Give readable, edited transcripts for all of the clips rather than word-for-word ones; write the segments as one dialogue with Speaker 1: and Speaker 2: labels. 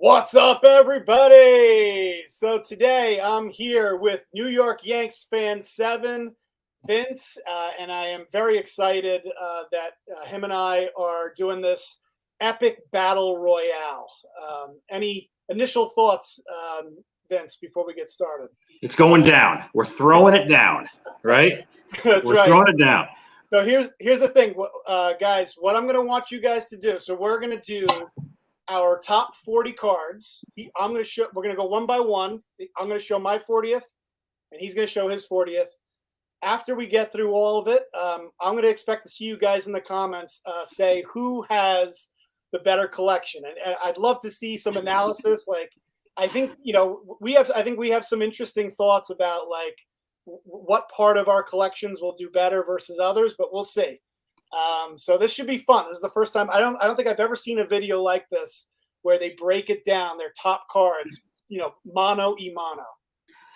Speaker 1: What's up, everybody? So today I'm here with New York Yanks fan 7, Vince, and I am very excited that him and I are doing this epic battle royale. Any initial thoughts, Vince, before we get started?
Speaker 2: It's going down. We're throwing it down, right?
Speaker 1: That's
Speaker 2: We're
Speaker 1: right.
Speaker 2: throwing it down.
Speaker 1: So here's the thing, guys. What I'm going to want you guys to do. So we're going to do our top 40 cards. We're going to go one by one. I'm going to show my 40th, and he's going to show his 40th. After we get through all of it, I'm going to expect to see you guys in the comments say who has the better collection, and I'd love to see some analysis. Like, I think we have some interesting thoughts about like what part of our collections will do better versus others, but we'll see. So this should be fun. This is the first time. I don't think I've ever seen a video like this where they break it down, their top cards, mano y mano.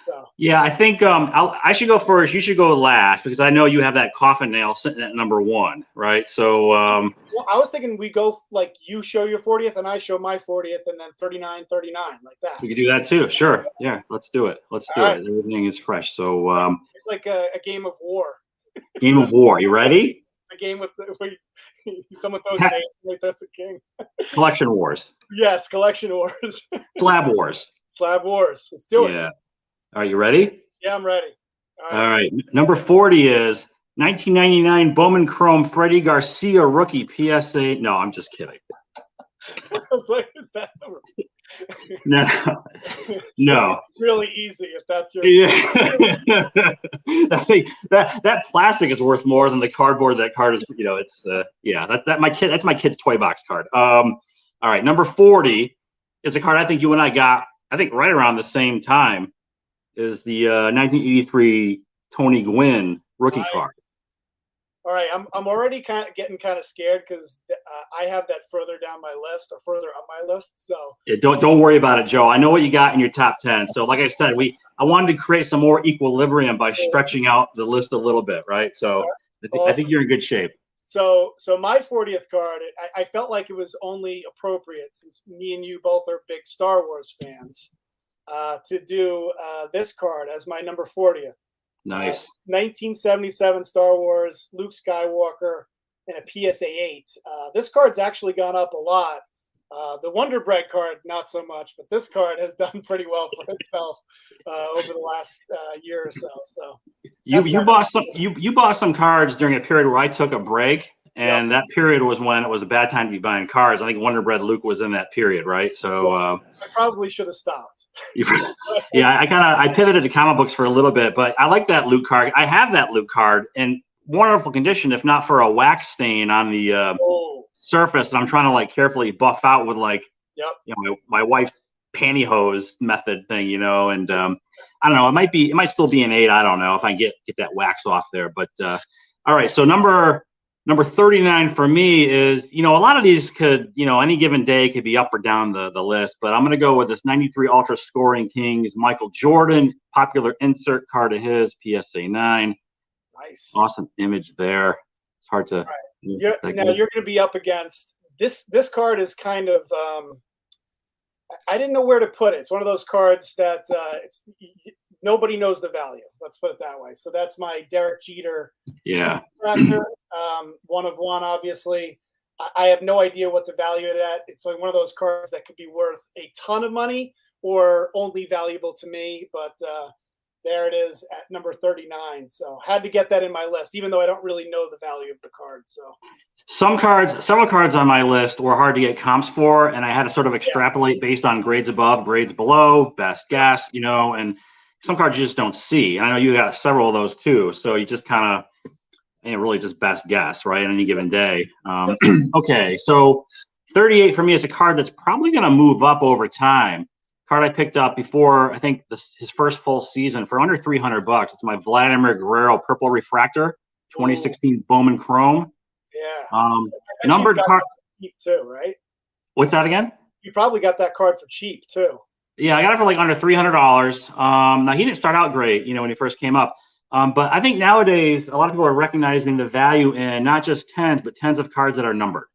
Speaker 1: So. Yeah,
Speaker 2: I think I should go first. You should go last because I know you have that coffin nail sitting at number 1, right? So
Speaker 1: well, I was thinking we go like you show your 40th and I show my 40th, and then 39, 39 like that.
Speaker 2: We could do that too. Sure. Yeah, let's do it. Let's do it. Everything is fresh. So
Speaker 1: it's like a game of war.
Speaker 2: Game of war. You ready?
Speaker 1: The game with where someone throws an ace, somebody throws a king.
Speaker 2: Collection wars.
Speaker 1: Yes, collection wars.
Speaker 2: Slab wars.
Speaker 1: Slab wars. Let's do it.
Speaker 2: Yeah. Are you ready?
Speaker 1: Yeah, I'm ready.
Speaker 2: All right. Number 40 is 1999 Bowman Chrome Freddie Garcia rookie PSA. No, I'm just kidding.
Speaker 1: I was like, is that number?
Speaker 2: No. No.
Speaker 1: It's really easy if that's your.
Speaker 2: Yeah. I think that plastic is worth more than the cardboard. That card is, it's yeah. That's my kid's toy box card. All right. Number 40 is a card I think you and I got. I think right around the same time. Is the 1983 Tony Gwynn rookie card.
Speaker 1: All right, I'm already getting kind of scared because I have that further down my list or further up my list. So
Speaker 2: yeah, don't worry about it, Joe. I know what you got in your top 10. So like I said, I wanted to create some more equilibrium by stretching out the list a little bit, right? So I think you're in good shape.
Speaker 1: So my 40th card, I felt like it was only appropriate since me and you both are big Star Wars fans. To do this card as my number 40th.
Speaker 2: Nice.
Speaker 1: 1977 Star Wars, Luke Skywalker, and a PSA 8. This card's actually gone up a lot. The Wonder Bread card, not so much, but this card has done pretty well for itself over the last year or so. So
Speaker 2: you bought some cards during a period where I took a break. And that period was when it was a bad time to be buying cards. I think Wonder Bread Luke was in that period, right? So
Speaker 1: I probably should have stopped.
Speaker 2: Yeah, I pivoted to comic books for a little bit, but I like that Luke card. I have that Luke card in wonderful condition, if not for a wax stain on the surface. And I'm trying to like carefully buff out with like, my wife's pantyhose method thing, and I don't know. It might still be an 8. I don't know if I can get that wax off there. But all right, so number 39 for me is, a lot of these could, any given day could be up or down the list, but I'm going to go with this 93 Ultra Scoring Kings, Michael Jordan, popular insert card of his, PSA 9.
Speaker 1: Nice.
Speaker 2: Awesome image there. It's hard to.
Speaker 1: Now you're going to be up against, this card is kind of, I didn't know where to put it. It's one of those cards that nobody knows the value. Let's put it that way. So that's my Derek Jeter.
Speaker 2: Yeah.
Speaker 1: Refractor, 1 of 1, obviously. I have no idea what to value it at. It's like one of those cards that could be worth a ton of money or only valuable to me. But there it is at number 39. So had to get that in my list, even though I don't really know the value of the card. So
Speaker 2: several cards on my list were hard to get comps for, and I had to sort of extrapolate based on grades above, grades below, best guess, and some cards you just don't see. And I know you got several of those too. So you just kind of, really just best guess, right, on any given day. Okay, so 38 for me is a card that's probably going to move up over time. Card I picked up before, I think, his first full season for under $300. It's my Vladimir Guerrero Purple Refractor, 2016 Bowman Chrome.
Speaker 1: Yeah.
Speaker 2: Numbered card.
Speaker 1: Cheap too, right?
Speaker 2: What's that again?
Speaker 1: You probably got that card for cheap too.
Speaker 2: Yeah, I got it for like under $300. Now he didn't start out great, when he first came up. But I think nowadays a lot of people are recognizing the value in not just tens, but tens of cards that are numbered.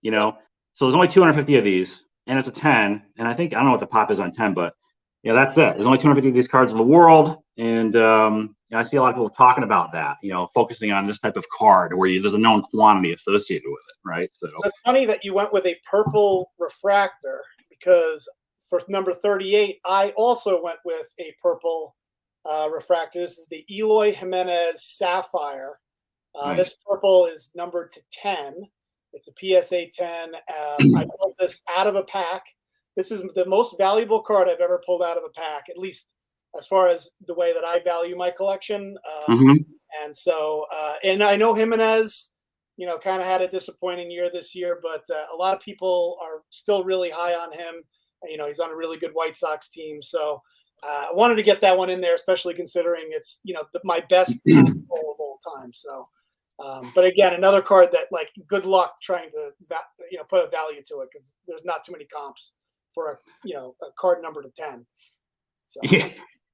Speaker 2: So there's only 250 of these. and it's a 10. And I don't know what the pop is on 10, but yeah, that's it. There's only 250 of these cards in the world, and I see a lot of people talking about that. Focusing on this type of card where there's a known quantity associated with it, right? So
Speaker 1: it's funny that you went with a purple refractor, because for number 38, I also went with a purple refractor. This is the Eloy Jimenez Sapphire.
Speaker 2: Nice.
Speaker 1: This purple is numbered to 10. It's a PSA 10. I pulled this out of a pack. This is the most valuable card I've ever pulled out of a pack, at least as far as the way that I value my collection. And so, and I know Jimenez, kind of had a disappointing year this year, but a lot of people are still really high on him. He's on a really good White Sox team. So I wanted to get that one in there, especially considering it's, my best pack pull of all time. So, but again, another card that, like, good luck trying to, put a value to it, because there's not too many comps for a card number to 10. So.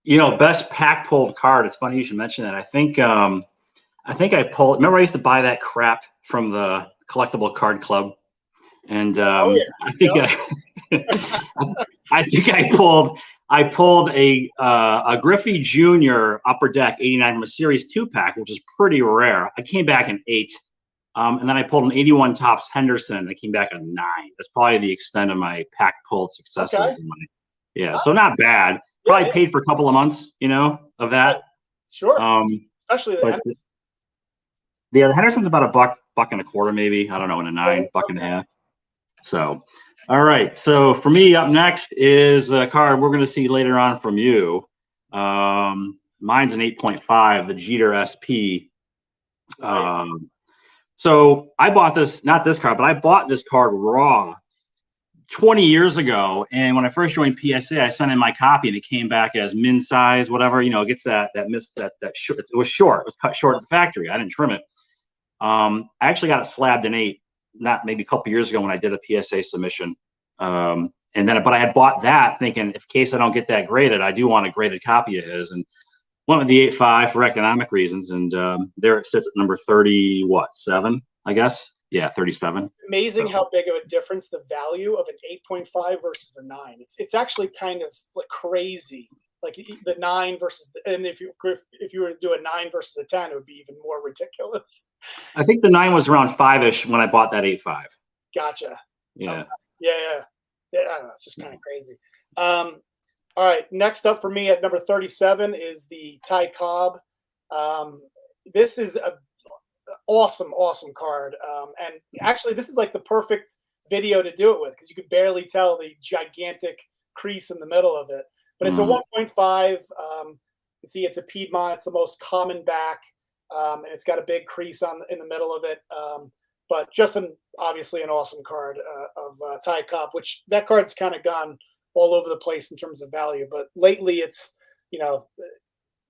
Speaker 2: Yeah, best pack pulled card. It's funny you should mention that. I think I pulled. Remember, I used to buy that crap from the collectible card club, and I think I pulled a Griffey Jr. Upper Deck '89 from a Series 2 pack, which is pretty rare. I came back in 8. And then I pulled an 81 Topps Henderson. I came back a 9. That's probably the extent of my pack pulled successes. Okay. So not bad. Probably paid for a couple of months, of that.
Speaker 1: Sure. Especially the Henderson.
Speaker 2: Yeah, the Henderson's about $1.25 and a quarter, maybe. I don't know, in a 9, buck and a half. So, all right. So for me, up next is a card we're going to see later on from you. Mine's an 8.5, the Jeter SP.
Speaker 1: Nice.
Speaker 2: So I bought this, not this card, but I bought this card raw 20 years ago. And when I first joined PSA, I sent in my copy and it came back as min size, whatever, it gets that short. It was short. It was cut short at the factory. I didn't trim it. I actually got it slabbed in 8, not maybe a couple years ago when I did a PSA submission. But I had bought that thinking, in case I don't get that graded, I do want a graded copy of his. And went with the 8.5 for economic reasons, and there it sits at number 37, I guess. Yeah, 37.
Speaker 1: Amazing how big of a difference the value of an 8.5 versus a 9. It's actually kind of like crazy. Like the 9 versus and if you were to do a 9 versus a 10, it would be even more ridiculous.
Speaker 2: I think the 9 was around 5-ish when I bought that 8.5.
Speaker 1: Gotcha.
Speaker 2: Yeah.
Speaker 1: Yeah. I don't know. It's just kind of crazy. All right, next up for me at number 37 is the Ty Cobb. This is a awesome card. And actually, this is like the perfect video to do it with, because you could barely tell the gigantic crease in the middle of it. But it's a 1.5. You see, it's a Piedmont. It's the most common back, and it's got a big crease in the middle of it. But just obviously an awesome card of Ty Cobb, which that card's kind of gone all over the place in terms of value, but lately it's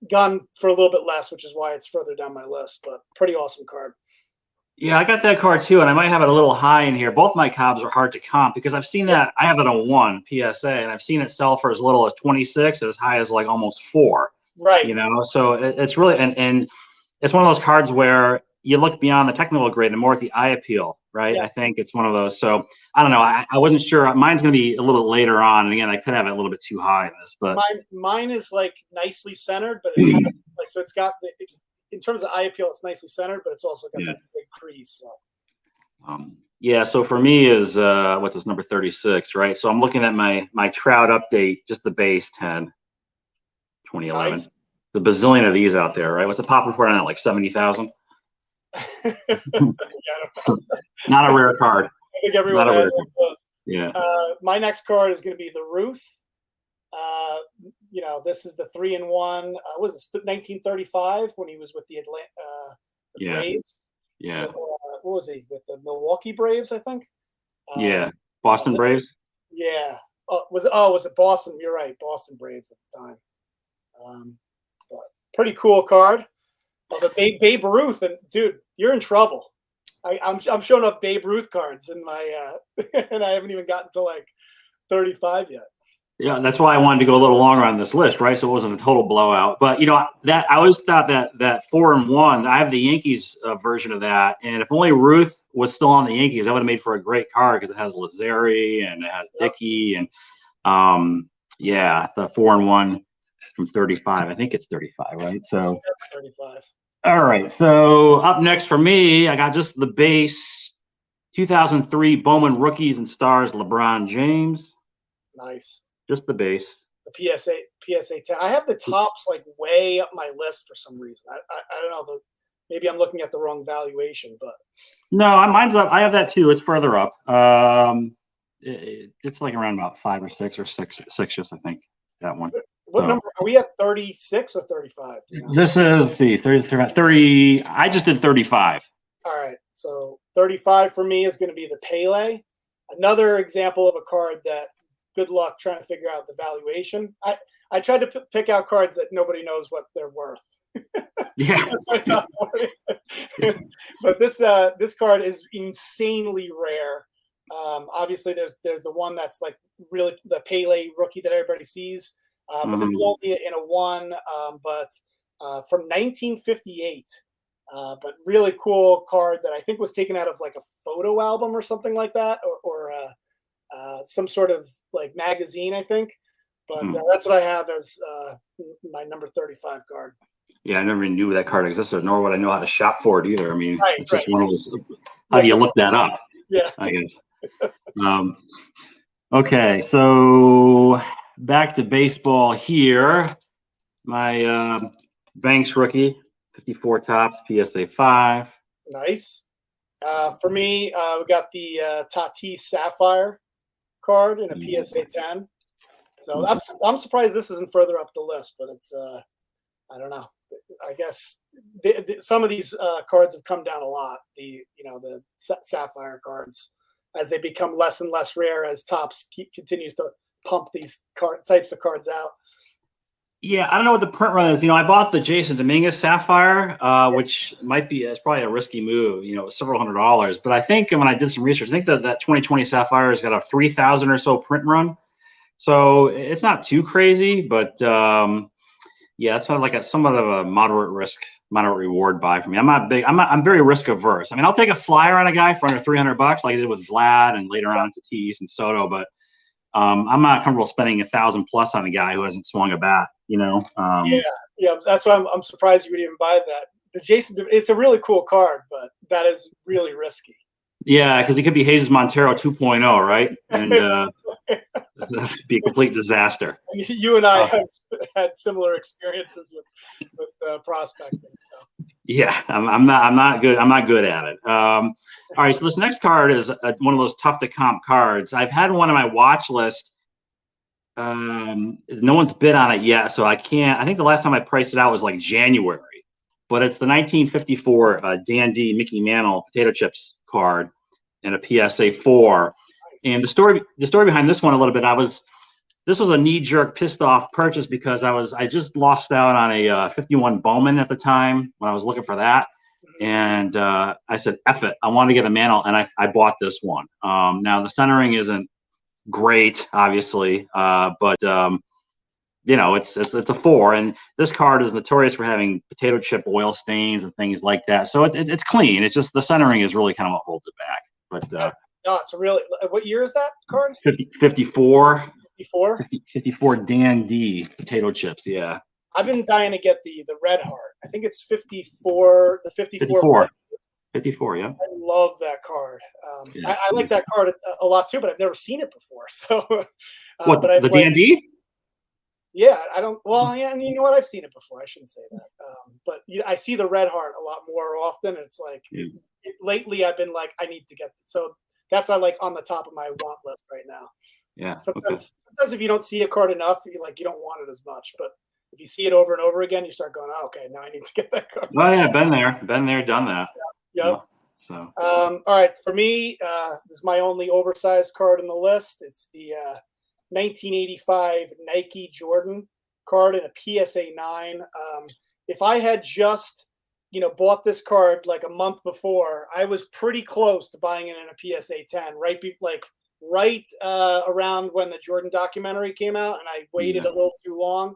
Speaker 1: gone for a little bit less, which is why it's further down my list. But pretty awesome card.
Speaker 2: Yeah, I got that card too, and I might have it a little high in here. Both my Cobbs are hard to comp because I've seen that. I have it on 1 PSA, and I've seen it sell for as little as 26, and as high as like almost 4.
Speaker 1: Right.
Speaker 2: So it's really and it's one of those cards where you look beyond the technical grade and more at the eye appeal, right? Yeah. I think it's one of those. So I don't know. I wasn't sure. Mine's going to be a little bit later on. And again, I could have it a little bit too high in this, but
Speaker 1: mine is like nicely centered, but it has, like, so it's got in terms of eye appeal, it's nicely centered, but it's also got that big crease. So.
Speaker 2: Yeah. So for me is what's this, number 36, right? So I'm looking at my Trout update, just the base 10, 2011. Nice. The bazillion of these out there, right? What's the pop report on that? Like 70,000. Not a rare card.
Speaker 1: I think everyone has one of those.
Speaker 2: Yeah.
Speaker 1: My next card is going to be the Ruth. This is the 3-in-1. Was this 1935 when he was with the Braves?
Speaker 2: Yeah.
Speaker 1: What was he with the Milwaukee Braves? I think.
Speaker 2: Boston Braves.
Speaker 1: Yeah. Was it Boston? You're right, Boston Braves at the time. But pretty cool card. The Babe Ruth, and dude, you're in trouble. I'm showing up Babe Ruth cards in my and I haven't even gotten to like 35 yet.
Speaker 2: Yeah, that's why I wanted to go a little longer on this list, right? So it wasn't a total blowout. But that I always thought that 4-in-1. I have the Yankees version of that, and if only Ruth was still on the Yankees, that would have made for a great card because it has Lazeri and it has Dickey and yeah, the 4-1 from 35. I think it's 35, right? So
Speaker 1: 35.
Speaker 2: All right. So up next for me, I got just the base 2003 Bowman Rookies and Stars LeBron James.
Speaker 1: Nice.
Speaker 2: Just the base.
Speaker 1: The PSA 10. I have the tops like way up my list for some reason. I don't know. Maybe I'm looking at the wrong valuation, but
Speaker 2: no, mine's up. I have that too. It's further up. It's like around about 5 or 6 or 6, just I think that one.
Speaker 1: What number are we at? 36 or 35?
Speaker 2: This is 30. I just did 35.
Speaker 1: All right, so 35 for me is going to be the Pele. Another example of a card that good luck trying to figure out the valuation. I tried to pick out cards that nobody knows what they're worth.
Speaker 2: Yeah,
Speaker 1: that's why it's not for it. But this card is insanely rare. Obviously, there's the one that's like really the Pele rookie that everybody sees. But this is only in a 1, but from 1958. But really cool card that I think was taken out of like a photo album or something like that, or some sort of like magazine, I think. But that's what I have as my number 35 card.
Speaker 2: Yeah, I never even knew that card existed, nor would I know how to shop for it either. I mean, it's just one of those. How do you look that up?
Speaker 1: Yeah,
Speaker 2: I guess. Okay, so back to baseball here. My Banks rookie, 54 tops, PSA 5.
Speaker 1: Nice. For me, we got the Tatis Sapphire card in a PSA 10. So I'm surprised this isn't further up the list, but it's I don't know. I guess some of these cards have come down a lot. The Sapphire cards, as they become less and less rare as Topps continues to pump these types of cards out.
Speaker 2: Yeah, I don't know what the print run is. I bought the Jason Dominguez Sapphire, which it's probably a risky move. Several $100s. But I think when I did some research, I think that 2020 Sapphire has got a 3,000 or so print run. So it's not too crazy, but yeah, it's sort of like somewhat of a moderate risk, moderate reward buy for me. I'm very risk averse. I mean, I'll take a flyer on a guy for under $300 like I did with Vlad and later on Tatis and Soto, but I'm not comfortable spending 1,000 plus on a guy who hasn't swung a bat.
Speaker 1: Yeah. That's why I'm surprised you would even buy that. The Jason, it's a really cool card, but that is really risky.
Speaker 2: Yeah, because he could be Jesus Montero 2.0, right? And that'd be a complete disaster.
Speaker 1: You and I have had similar experiences with prospecting. So.
Speaker 2: Yeah, I'm not good. I'm not good at it. All right, so this next card is one of those tough to comp cards. I've had one on my watch list. No one's bid on it yet, so I can't. I think the last time I priced it out was like January, but it's the 1954 Dan D Mickey Mantle potato chips card and a PSA 4. Nice. And the story behind this one a little bit, this was a knee-jerk, pissed-off purchase because I just lost out on a 51 Bowman at the time when I was looking for that, and I said, "F it, I want to get a Mantle," and I bought this one. Now the centering isn't great, obviously, but it's a 4, and this card is notorious for having potato chip oil stains and things like that. So it's clean. It's just the centering is really kind of what holds it back. But
Speaker 1: no, it's a really. What year is that card?
Speaker 2: 54.
Speaker 1: 54
Speaker 2: Dan D potato chips. Yeah.
Speaker 1: I've been dying to get the Red Heart. I think it's 54. The 54.
Speaker 2: 54. Yeah.
Speaker 1: I love that card. I like that card a lot too, but I've never seen it before. So.
Speaker 2: What? But the Dan D?
Speaker 1: Yeah, I don't. Well, yeah, and you know what? I've seen it before. I shouldn't say that. But I see the Red Heart a lot more often. It's like lately I've been like, I need to get. So that's like on the top of my want list right now.
Speaker 2: Yeah.
Speaker 1: Sometimes if you don't see a card enough, you don't want it as much. But if you see it over and over again, you start going, oh, okay, now I need to get that card.
Speaker 2: Oh yeah, been there, done that.
Speaker 1: Yep. So. All right, for me, this is my only oversized card on the list. It's the 1985 Nike Jordan card in a PSA 9. If I had just bought this card like a month before, I was pretty close to buying it in a PSA 10, right around when the Jordan documentary came out, and I waited a little too long,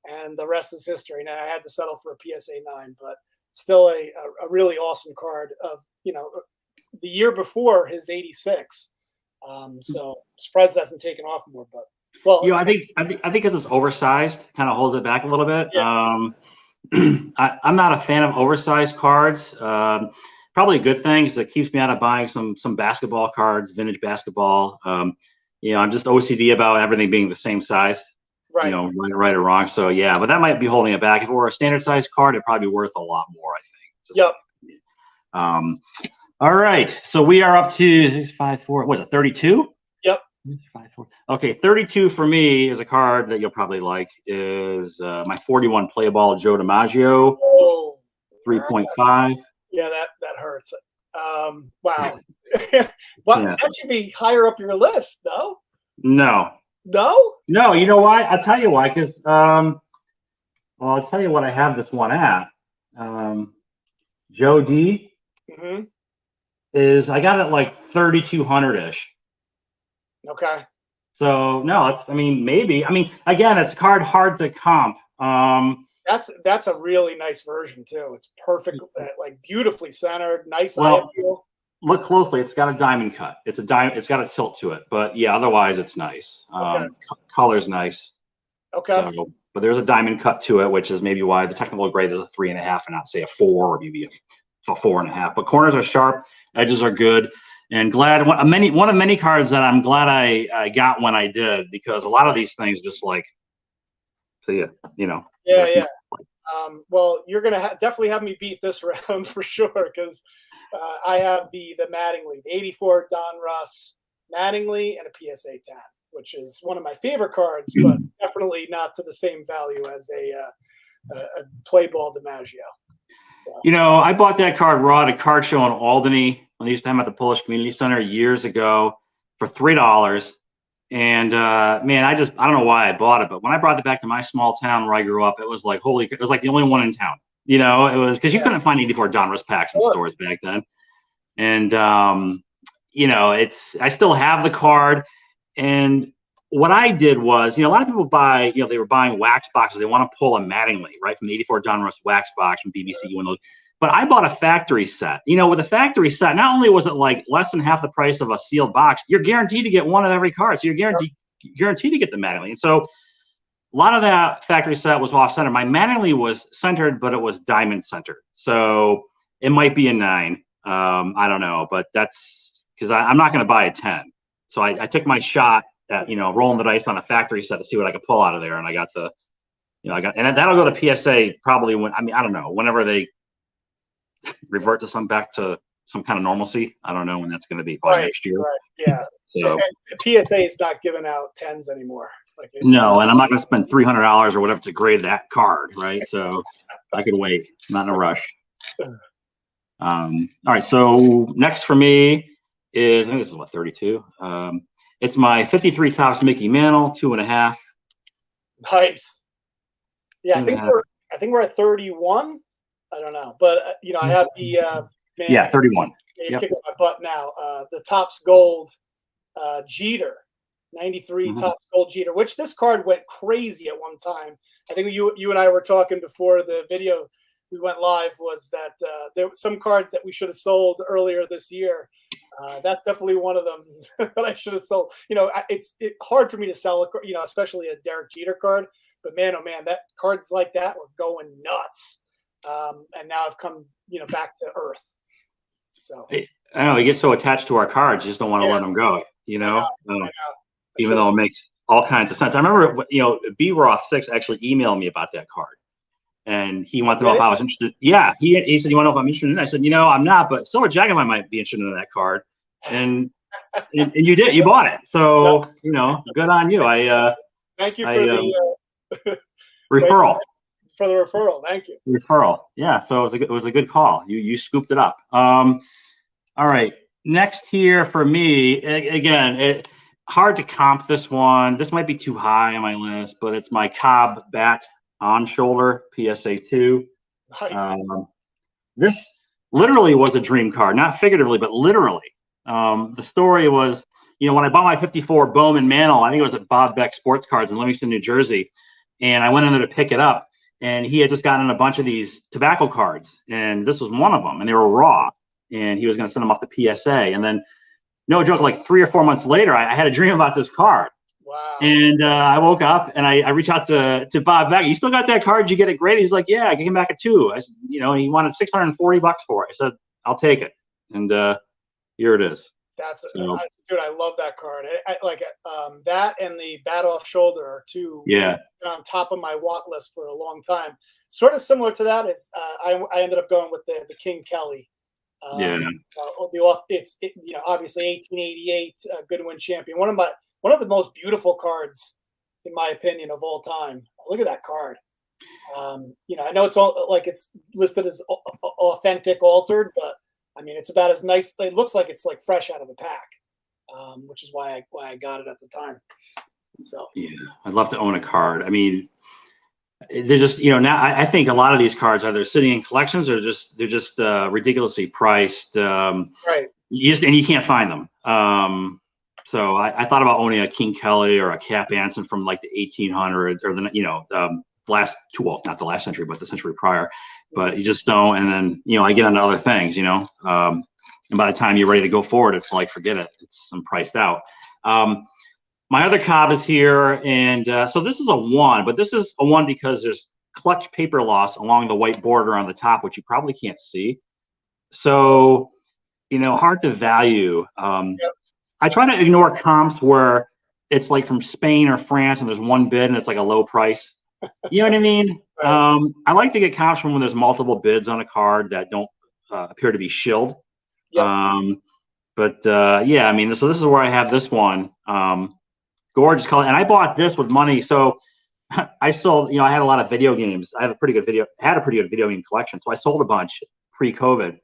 Speaker 1: and the rest is history. And I had to settle for a PSA 9, but still a really awesome card of the year before his 86. So surprised it hasn't taken off more. But well,
Speaker 2: I think because it's oversized, kind of holds it back a little bit.
Speaker 1: Yeah.
Speaker 2: I'm not a fan of oversized cards. Probably a good thing because it keeps me out of buying some basketball cards, vintage basketball. I'm just OCD about everything being the same size.
Speaker 1: Right.
Speaker 2: Right or wrong. So yeah, but that might be holding it back. If it were a standard size card, it'd probably be worth a lot more, I think.
Speaker 1: Yep.
Speaker 2: All right. So we are up to 6, 5, 4. What is it? 32?
Speaker 1: Yep.
Speaker 2: 5, 4. Okay, 32 for me is a card that you'll probably like. Is my 41 play ball Joe DiMaggio.
Speaker 1: Oh.
Speaker 2: 3.5.
Speaker 1: Yeah, that hurts. Wow. That should be higher up your list, though.
Speaker 2: No.
Speaker 1: No.
Speaker 2: You know why? I'll tell you why. Because I'll tell you what I have this one at. Joe D.
Speaker 1: Mm-hmm.
Speaker 2: Is I got it like 3,200 ish.
Speaker 1: Okay.
Speaker 2: So no, maybe. Again, it's hard to comp.
Speaker 1: That's a really nice version too. It's perfect, like beautifully centered, nice eye appeal.
Speaker 2: Look closely. It's got a diamond cut. It's got a tilt to it, but yeah, otherwise it's nice.
Speaker 1: Okay.
Speaker 2: Color's nice.
Speaker 1: Okay.
Speaker 2: So, but there's a diamond cut to it, which is maybe why the technical grade is a 3.5 and not say a 4 or maybe a 4.5. But corners are sharp, edges are good, and one of many cards that I'm glad I got when I did, because a lot of these things just like, so yeah.
Speaker 1: Yeah. Well, you're gonna definitely have me beat this round for sure, because I have the Mattingly, the 84 Don Russ Mattingly, and a PSA 10, which is one of my favorite cards, but definitely not to the same value as a play ball DiMaggio. So.
Speaker 2: I bought that card raw at a card show in Albany when they used to have them at the Polish Community Center years ago for $3. And man, I don't know why I bought it, but when I brought it back to my small town where I grew up, it was like it was like the only one in town. It was because you couldn't find 84 Donruss packs in stores back then. And I still have the card. And what I did was, a lot of people buy, they were buying wax boxes. They want to pull a Mattingly, right, from the 84 Donruss wax box from BBC, one of those. But I bought a factory set. With a factory set, not only was it like less than half the price of a sealed box, you're guaranteed to get one of every card. So you're guaranteed to get the Mattingly. And so a lot of that factory set was off-center. My Mattingly was centered, but it was diamond centered. So it might be a 9. I don't know, but that's because I'm not going to buy a 10. So I took my shot at, rolling the dice on a factory set to see what I could pull out of there. And I got and that'll go to PSA probably I don't know, whenever they revert back to some kind of normalcy. I don't know when that's going to be, probably next year.
Speaker 1: Right. Yeah.
Speaker 2: So
Speaker 1: and PSA is not giving out 10s anymore.
Speaker 2: No, and I'm not going to spend $300 or whatever to grade that card, right? So I could wait. I'm not in a rush. All right. So next for me is, I think this is 32. It's my 53 Topps Mickey Mantle, 2.5.
Speaker 1: Nice. Yeah, I think we're at 31. I don't know, but I have the
Speaker 2: 31.
Speaker 1: You're kicking my butt now. The Topps Gold Jeter, 93 Topps Gold Jeter, which this card went crazy at one time. I think you and I were talking before the video we went live, was that there were some cards that we should have sold earlier this year. That's definitely one of them that I should have sold. It's hard for me to sell, especially a Derek Jeter card. But man, oh man, that cards like that were going nuts. And now I've come, back to earth. So
Speaker 2: I know we get so attached to our cards, you just don't want to let them go. I know. Even though it makes all kinds of sense. I remember, B Roth 6 actually emailed me about that card. And he wanted to know if I was interested. Yeah, he said, "You want to know if I'm interested in it?" I said, I'm not, but Silverkackify might be interested in that card. And you did, you bought it. So, good on you.
Speaker 1: Thank you for the
Speaker 2: referral.
Speaker 1: For the referral. Thank you.
Speaker 2: Referral. Yeah, so it was a good call. You scooped it up. All right. Next here for me, again, hard to comp this one. This might be too high on my list, but it's my Cobb Bat on shoulder PSA 2.
Speaker 1: Nice.
Speaker 2: This literally was a dream card, not figuratively, but literally. The story was, when I bought my 54 Bowman Mantle, I think it was at Bob Beck Sports Cards in Livingston, New Jersey, and I went in there to pick it up, and he had just gotten a bunch of these tobacco cards, and this was one of them, and they were raw. and he was going to send them off to PSA. And then, no joke, like 3 or 4 months later, I had a dream about this card.
Speaker 1: Wow.
Speaker 2: And I woke up and I reached out to Bob Beck. You still got that card? Did you get it great? He's like, yeah, I came back at 2. I said, he wanted $640 for it. I said, I'll take it. And here it is.
Speaker 1: Dude, I love that card. I like that, and the Bat Off Shoulder are two on top of my want list for a long time. Sort of similar to that is I ended up going with the King Kelly. It's obviously 1888 Goodwin champion. One of the most beautiful cards, in my opinion, of all time. Look at that card. I know it's all like it's listed as authentic altered, but I mean it's about as nice. It looks like it's like fresh out of the pack, which is why I got it at the time. So
Speaker 2: yeah, I'd love to own a card. I mean, they're just now I think a lot of these cards either sitting in collections or they're just ridiculously priced.
Speaker 1: Right.
Speaker 2: You can't find them. So I thought about owning a King Kelly or a Cap Anson from like the 1800s or not the last century, but the century prior. But you just don't. And then I get onto other things. And by the time you're ready to go forward, it's like forget it. I'm priced out. My other Cobb is here, and so this is a 1, but this is a 1 because there's clutch paper loss along the white border on the top, which you probably can't see. So, hard to value. I try to ignore comps where it's like from Spain or France and there's one bid and it's like a low price. You know what I mean? Right. I like to get comps from when there's multiple bids on a card that don't appear to be shilled. Yep. So this is where I have this one. Gorgeous color, and I bought this with money. So I sold. I had a lot of video games. I had a pretty good video game collection. So I sold a bunch pre-COVID,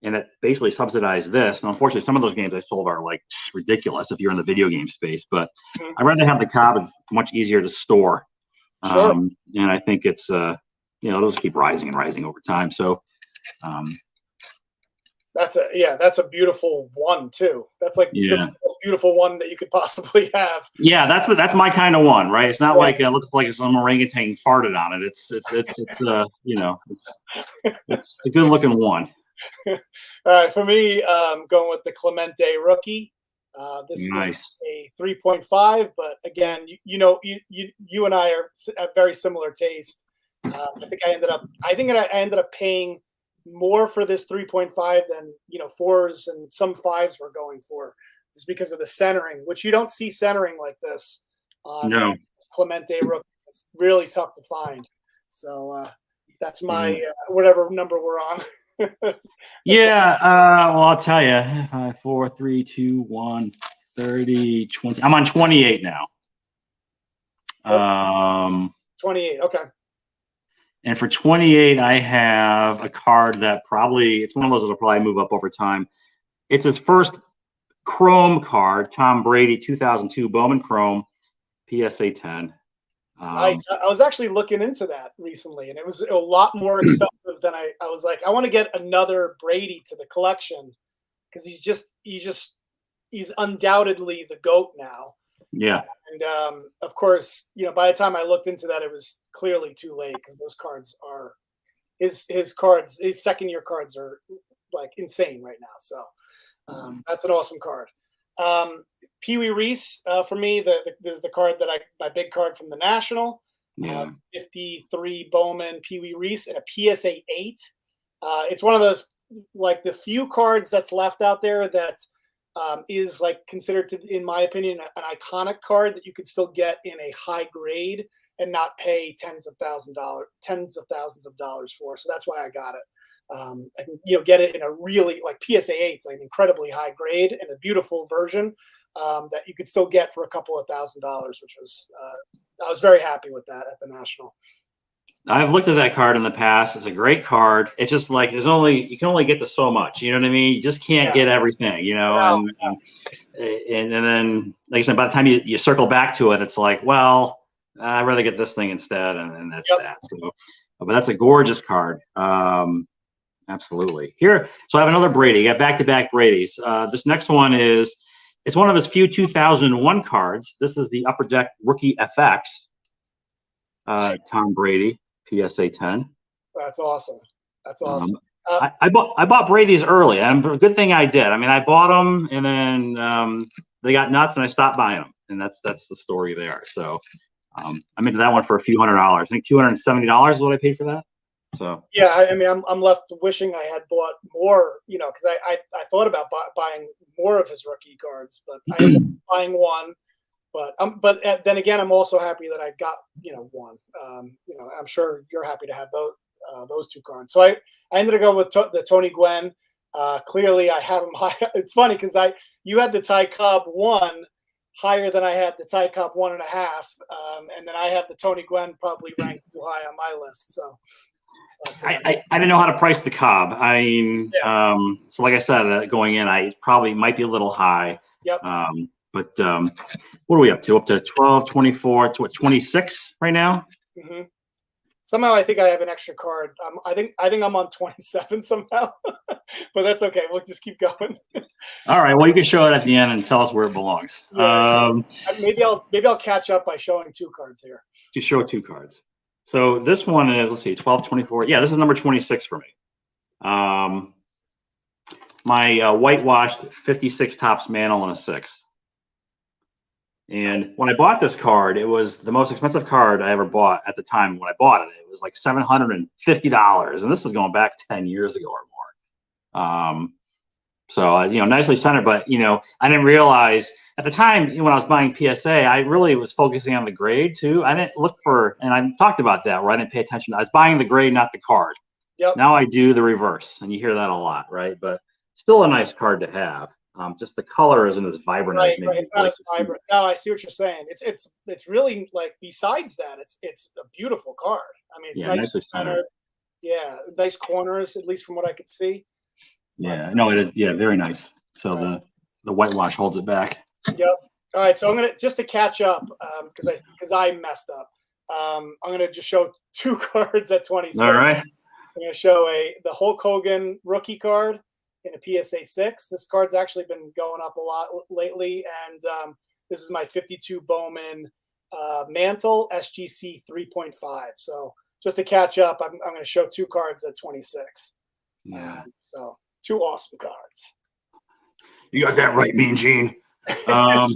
Speaker 2: and it basically subsidized this. And unfortunately, some of those games I sold are like ridiculous if you're in the video game space. But I'd rather have the Cobb. It's much easier to store.
Speaker 1: Sure.
Speaker 2: And I think it's those keep rising and rising over time. So.
Speaker 1: That's a beautiful 1 too. That's like the most beautiful 1 that you could possibly have.
Speaker 2: Yeah, that's my kind of 1, right? It's not like it looks like some orangutan farted on it. It's a good looking 1.
Speaker 1: All right, for me, going with the Clemente rookie. This
Speaker 2: nice.
Speaker 1: Is a 3.5, but again, you and I have very similar taste. I think I ended up paying more for this 3.5 than 4s and some 5s were going for, is because of the centering, which you don't see centering like this on Clemente rookies. It's really tough to find. So that's my whatever number we're on. that's
Speaker 2: well, I'll tell you, 5, 4, 3, 2, 1, 30, 20. I'm on 28 now.
Speaker 1: 28. Okay.
Speaker 2: And for 28, I have a card that it's one of those that'll probably move up over time. It's his first Chrome card, Tom Brady, 2002 Bowman Chrome, PSA 10.
Speaker 1: Nice. I was actually looking into that recently, and it was a lot more expensive than I was like, I want to get another Brady to the collection because he's undoubtedly the GOAT now.
Speaker 2: Yeah.
Speaker 1: And of course, by the time I looked into that, it was clearly too late because those cards are his second year cards are like insane right now. So that's an awesome card. Pee Wee Reese for me, this is the card my big card from the National. 53 Bowman Pee Wee Reese and a PSA 8. It's one of those like the few cards that's left out there that is like considered to, in my opinion, an iconic card that you could still get in a high grade and not pay tens of thousands of dollars for. So that's why I got it. I can get it in a really like PSA 8, like an incredibly high grade and a beautiful version that you could still get for a couple of $1,000, which was I was very happy with that at the National.
Speaker 2: I've looked at that card in the past. It's a great card. It's just like you can only get to so much. You know what I mean? You just can't get everything. And then, like I said, by the time you circle back to it, it's like, well, I'd rather get this thing instead, and that's that. So, but that's a gorgeous card. Absolutely. Here, so I have another Brady. I got back-to-back Bradys. This next one it's one of his few 2001 cards. This is the Upper Deck Rookie FX. Tom Brady. PSA 10.
Speaker 1: That's awesome. That's awesome.
Speaker 2: I bought Brady's early, and a good thing I did. I mean, I bought them, and then they got nuts, and I stopped buying them, and that's the story there. So I'm into that one for a few $100s. I think $270 is what I paid for that. So
Speaker 1: yeah, I mean, I'm left wishing I had bought more, because I thought about buying more of his rookie cards, but I ended up buying one. But then again, I'm also happy that I got one. I'm sure you're happy to have those two cards. So I ended up going with the Tony Gwynn. Clearly, I have him high. It's funny because you had the Ty Cobb 1 higher than I had the Ty Cobb 1.5, and then I have the Tony Gwynn probably ranked too high on my list. So.
Speaker 2: I didn't know how to price the Cobb. I mean, so like I said, going in, I probably might be a little high.
Speaker 1: Yep.
Speaker 2: But what are we up to? Up to 12, 24, to what, 26 right now?
Speaker 1: Mm-hmm. Somehow I think I have an extra card. I think I'm on 27 somehow, but that's okay. We'll just keep going.
Speaker 2: All right. Well, you can show it at the end and tell us where it belongs.
Speaker 1: Yeah, maybe I'll catch up by showing two cards here.
Speaker 2: You show two cards. So this one is, let's see, 12, 24. Yeah, this is number 26 for me. My whitewashed 56 Topps Mantle and a 6. And when I bought this card, it was the most expensive card I ever bought at the time when I bought it. It was like $750. And this is going back 10 years ago or more. So, nicely centered. But, I didn't realize at the time when I was buying PSA, I really was focusing on the grade too. I didn't look for, and I talked about that, where I didn't pay attention. I was buying the grade, not the card.
Speaker 1: Yep.
Speaker 2: Now I do the reverse, and you hear that a lot, right? But still a nice card to have. Just the color isn't as vibrant as maybe
Speaker 1: it's not as vibrant. No, I see what you're saying. It's really like, besides that, it's a beautiful card. I mean, it's nicely centered. Yeah, nice corners, at least from what I could see.
Speaker 2: Yeah, no, it is. Yeah, very nice. So the whitewash holds it back.
Speaker 1: Yep. All right, so I'm gonna, just to catch up, because I messed up. I'm gonna just show two cards at 26.
Speaker 2: All right.
Speaker 1: I'm gonna show the Hulk Hogan rookie card in a PSA 6. This card's actually been going up a lot lately, and this is my 52 Bowman Mantle SGC 3.5. So just to catch up, I'm going to show two cards at 26.
Speaker 2: Yeah.
Speaker 1: So two awesome cards.
Speaker 2: You got that right, Mean Gene. All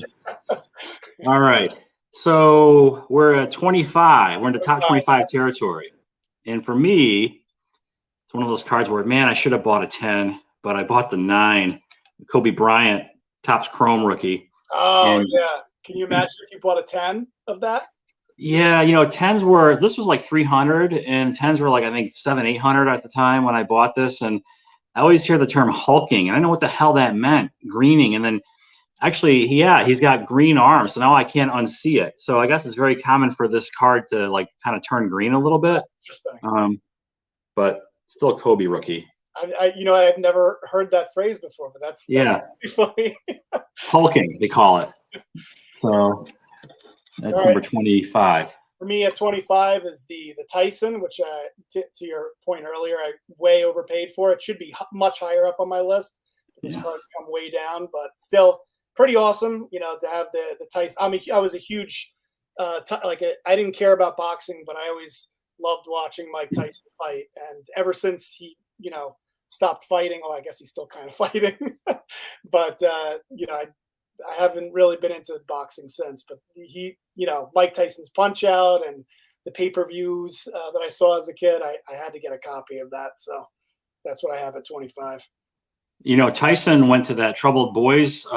Speaker 2: right. So we're at 25. We're in the top 25 territory. And for me, it's one of those cards where, man, I should have bought a 10, but I bought the 9. Kobe Bryant, Topps Chrome rookie.
Speaker 1: Oh, yeah. Can you imagine if you bought a 10 of that?
Speaker 2: Yeah, 10s were, this was like 300, and 10s were like, I think 700, 800 at the time when I bought this. And I always hear the term hulking, and I know what the hell that meant, greening. And then actually, he's got green arms, so now I can't unsee it. So I guess it's very common for this card to like kind of turn green a little bit.
Speaker 1: Interesting.
Speaker 2: But still Kobe rookie.
Speaker 1: I've never heard that phrase before, but that's funny.
Speaker 2: Hulking, they call it. So that's
Speaker 1: right.
Speaker 2: Number 25.
Speaker 1: For me at 25 is the Tyson, which to your point earlier, I way overpaid for. It should be much higher up on my list. This card's come way down, but still pretty awesome, to have the Tyson. I was a huge, I didn't care about boxing, but I always loved watching Mike Tyson fight. And ever since he, stopped fighting, I guess he's still kind of fighting, but, I haven't really been into boxing since, but Mike Tyson's Punch Out and the pay-per-views that I saw as a kid, I had to get a copy of that. So that's what I have at 25.
Speaker 2: Tyson went to that Troubled Boys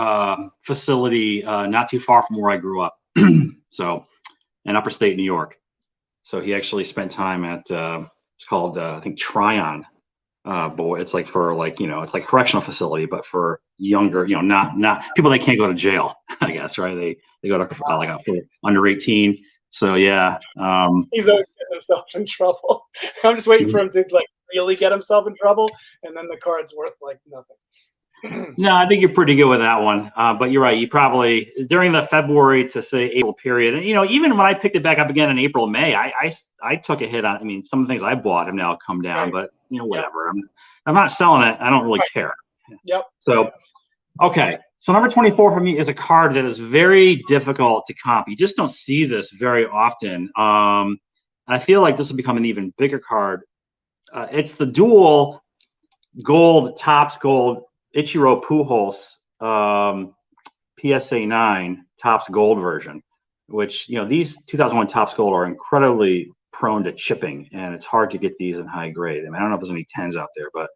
Speaker 2: facility not too far from where I grew up. So in upstate New York. So he actually spent time at, it's called, I think, Tryon. Boy, it's like for it's like correctional facility, but for younger, not people that can't go to jail, I guess, right? They go to for under 18. So yeah.
Speaker 1: He's always getting himself in trouble. I'm just waiting for him to really get himself in trouble, and then the card's worth nothing.
Speaker 2: No, I think you're pretty good with that one. But you're right. You probably during the February to say April period, and even when I picked it back up again in April, May, I took a hit on. I mean, some of the things I bought have now come down, but whatever. I'm not selling it. I don't really care.
Speaker 1: Yep.
Speaker 2: So, okay. So number 24 for me is a card that is very difficult to comp. You just don't see this very often. And I feel like this will become an even bigger card. It's the dual gold, Topps gold, Ichiro Pujols, PSA 9 Topps gold version, which, these 2001 Topps gold are incredibly prone to chipping, and it's hard to get these in high grade. I mean, I don't know if there's any 10s out there, but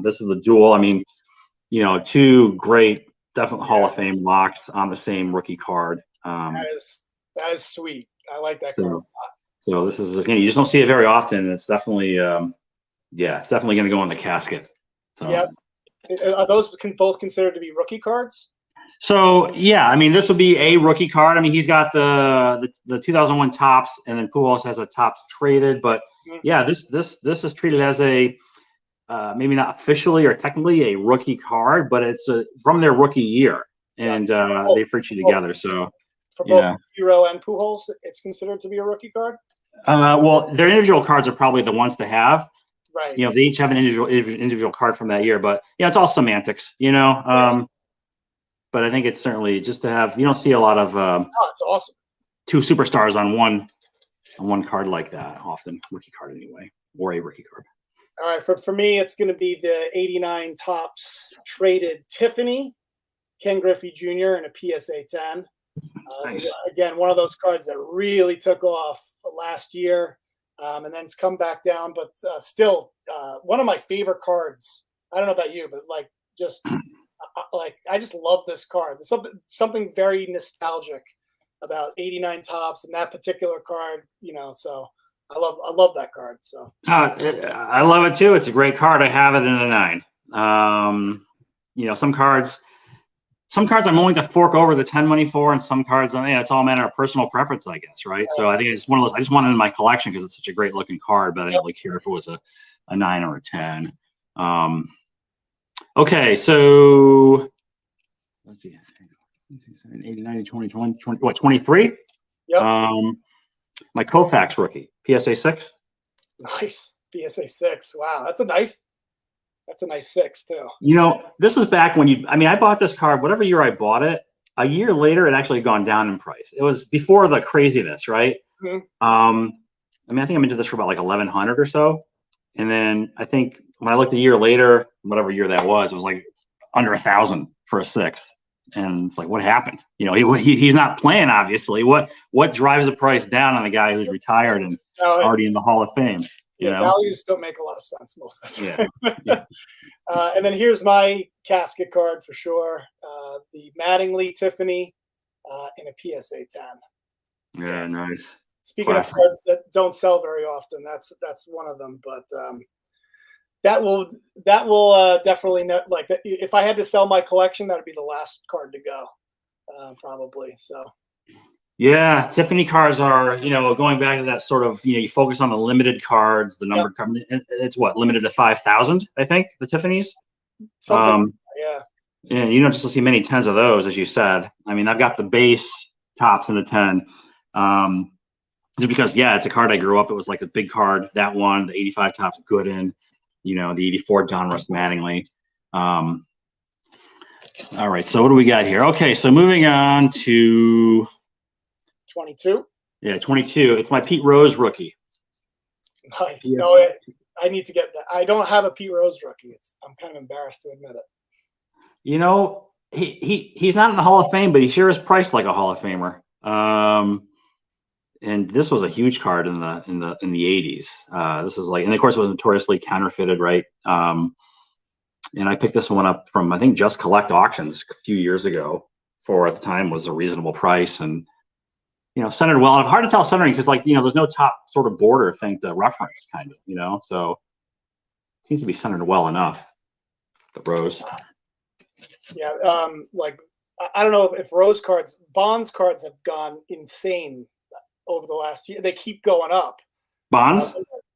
Speaker 2: this is the dual. I mean, two great, definitely Hall of Fame locks on the same rookie card.
Speaker 1: That is sweet. I like that card a lot.
Speaker 2: So this is, again, you just don't see it very often. It's definitely, it's definitely going to go in the casket. So.
Speaker 1: Yep. Are those both considered to be rookie cards? So
Speaker 2: yeah, I mean, this would be a rookie card. I mean, he's got the 2001 Topps, and then Pujols has a Topps traded. But yeah, this is treated as a maybe not officially or technically a rookie card, but it's from their rookie year, and they feature together. So
Speaker 1: for both Hero and Pujols, it's considered to be a rookie card.
Speaker 2: Well, their individual cards are probably the ones to have.
Speaker 1: Right.
Speaker 2: They each have an individual card from that year, but it's all semantics. But I think it's certainly just to have. You don't see a lot of.
Speaker 1: It's awesome.
Speaker 2: Two superstars on one card like that often, rookie card anyway, or a rookie card.
Speaker 1: All right, for me, it's going to be the '89 Topps traded Tiffany, Ken Griffey Jr. and a PSA 10.
Speaker 2: Nice.
Speaker 1: So again, one of those cards that really took off last year, and then it's come back down, but still one of my favorite cards. I don't know about you, but I just love this card. There's something very nostalgic about '89 Topps and that particular card. So I love that card. So
Speaker 2: I love it too. It's a great card. I have it in a 9. Some cards I'm willing to fork over the 10 money for, and some cards, it's all a matter of personal preference, I guess, right? So I think it's one of those. I just want it in my collection because it's such a great looking card, but I don't really care if it was a 9 or a 10. Okay, so let's see. 80, 90, 20, 20, what, 23?
Speaker 1: Yep.
Speaker 2: My Koufax rookie, PSA 6.
Speaker 1: Nice. PSA 6. Wow, that's a nice 6 too.
Speaker 2: This is back when I bought this card, whatever year I bought it, a year later, it actually had gone down in price. It was before the craziness, right?
Speaker 1: Mm-hmm.
Speaker 2: I think I'm into this for about like 1,100 or so. And then I think when I looked a year later, whatever year that was, it was like under 1,000 for a 6. And it's like, what happened? He's not playing, obviously. What drives the price down on a guy who's retired and already in the Hall of Fame?
Speaker 1: Values don't make a lot of sense most of the time.
Speaker 2: Yeah.
Speaker 1: And then here's my casket card for sure. The Mattingly Tiffany in a PSA 10.
Speaker 2: Yeah, nice.
Speaker 1: Speaking of cards that don't sell very often, that's one of them. But that will definitely if I had to sell my collection, that would be the last card to go, probably. So.
Speaker 2: Yeah, Tiffany cards are, going back to that sort of, you focus on the limited cards, the numbered card. It's limited to 5,000, I think, the Tiffany's.
Speaker 1: Yeah.
Speaker 2: And you don't just see many 10s of those, as you said. I mean, I've got the base Topps in the 10. Just because, it's a card I grew up. It was like a big card, that one, the 85 Topps Gooden, the 84 John Russ Mattingly. All right, so what do we got here? Okay, so moving on to
Speaker 1: 22.
Speaker 2: Yeah, 22. It's my Pete Rose rookie.
Speaker 1: Nice. No, I need to get that. I don't have a Pete Rose rookie. I'm kind of embarrassed to admit it.
Speaker 2: He's not in the Hall of Fame, but he sure is priced like a Hall of Famer. And this was a huge card in the 80s. This is and of course it was notoriously counterfeited, right? And I picked this one up from, I think, Just Collect Auctions a few years ago for, at the time, was a reasonable price, and centered well. And hard to tell centering because, there's no top sort of border thing to reference, kind of, so it seems to be centered well enough. The Rose.
Speaker 1: Yeah, I don't know if Rose cards, Bonds cards have gone insane over the last year. They keep going up.
Speaker 2: Bonds?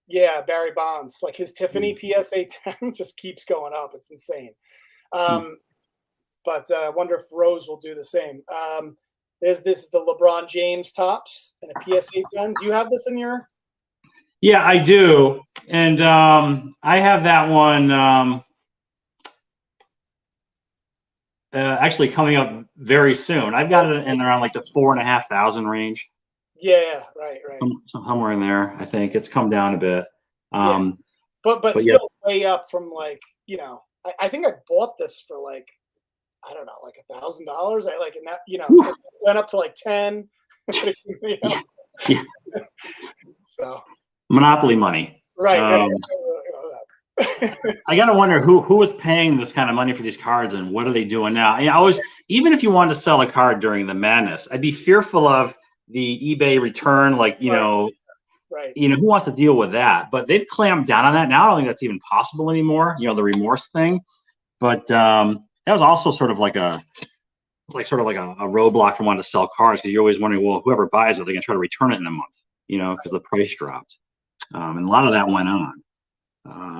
Speaker 1: Yeah, Barry Bonds. His Tiffany PSA 10 just keeps going up. It's insane. But I wonder if Rose will do the same. There's the LeBron James Topps and a PSA 10. Do you have this in your?
Speaker 2: Yeah, I do. And I have that one actually coming up very soon. I've got it in around the 4,500 range.
Speaker 1: Yeah, right.
Speaker 2: Somewhere in there, I think. It's come down a bit.
Speaker 1: but still way up from like, you know, I think I bought this for like, I don't know, like $1,000. I like, and that, you know, it went up to like 10. You know,
Speaker 2: Yeah.
Speaker 1: So
Speaker 2: Monopoly money.
Speaker 1: Right.
Speaker 2: I gotta wonder who was paying this kind of money for these cards and what are they doing now? I always, even if you wanted to sell a card during the madness, I'd be fearful of the eBay return, like, you know, you know, who wants to deal with that? But they've clamped down on that now. I don't think that's even possible anymore, you know, the remorse thing. But that was also sort of like a roadblock for wanting to sell cards, because you're always wondering, well, whoever buys it, they're gonna try to return it in a month, you know, because the price dropped. And a lot of that went on.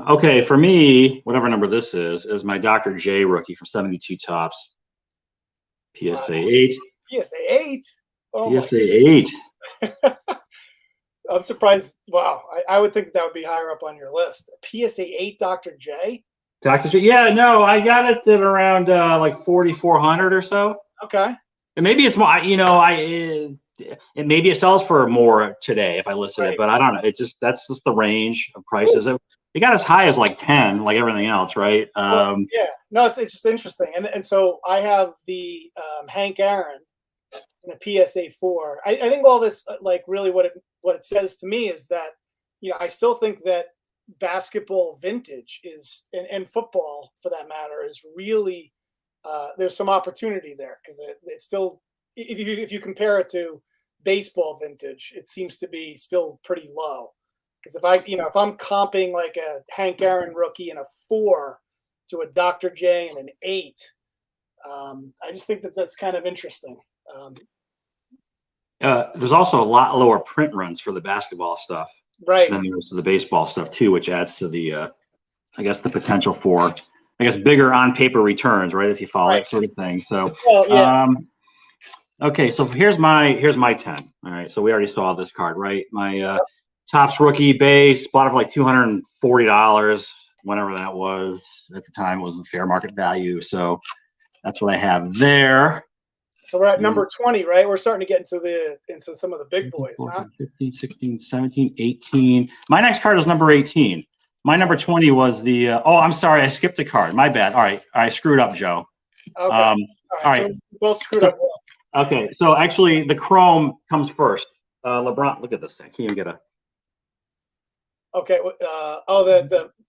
Speaker 2: Okay, for me, whatever number this is my Dr. J rookie from 72 Tops. PSA 8.
Speaker 1: PSA 8? Oh,
Speaker 2: PSA 8.
Speaker 1: I'm surprised. Wow, I would think that would be higher up on your list. PSA 8 Dr. J?
Speaker 2: Dr. J, yeah, no, I got it at around like 4,400 or so.
Speaker 1: Okay.
Speaker 2: And maybe it's more, you know, maybe it sells for more today if I listed it, but I don't know. That's just the range of prices. It got as high as like 10, like everything else, right?
Speaker 1: Well, yeah, no, it's just interesting. And so I have the Hank Aaron in a PSA 4. I think all this, like, really what it says to me is that, you know, I still think that basketball vintage is, and football for that matter, is really, there's some opportunity there, because it's still, if you compare it to baseball vintage, it seems to be still pretty low. Because if I'm comping like a Hank Aaron rookie and a 4 to a Dr. J and an 8, I just think that that's kind of interesting.
Speaker 2: There's also a lot lower print runs for the basketball stuff,
Speaker 1: right,
Speaker 2: than there is to the baseball stuff too, which adds to the, I guess, the potential for, I guess, bigger on paper returns, right? If you follow that sort of thing. So, okay, so here's my 10. All right, so we already saw this card, right? My Topps rookie base, bought it for like $240, whenever that was. At the time, it was the fair market value. So that's what I have there.
Speaker 1: So we're at number 20, right? We're starting to get into some of the big boys, 14, huh?
Speaker 2: 15, 16, 17, 18. My next card is number 18. My number 20 was the, oh, I'm sorry, I skipped a card. My bad. All right, I screwed up, Joe.
Speaker 1: Okay. All right. So we both screwed up.
Speaker 2: Okay, so actually the Chrome comes first. LeBron, look at this thing. Can't even get a.
Speaker 1: Okay.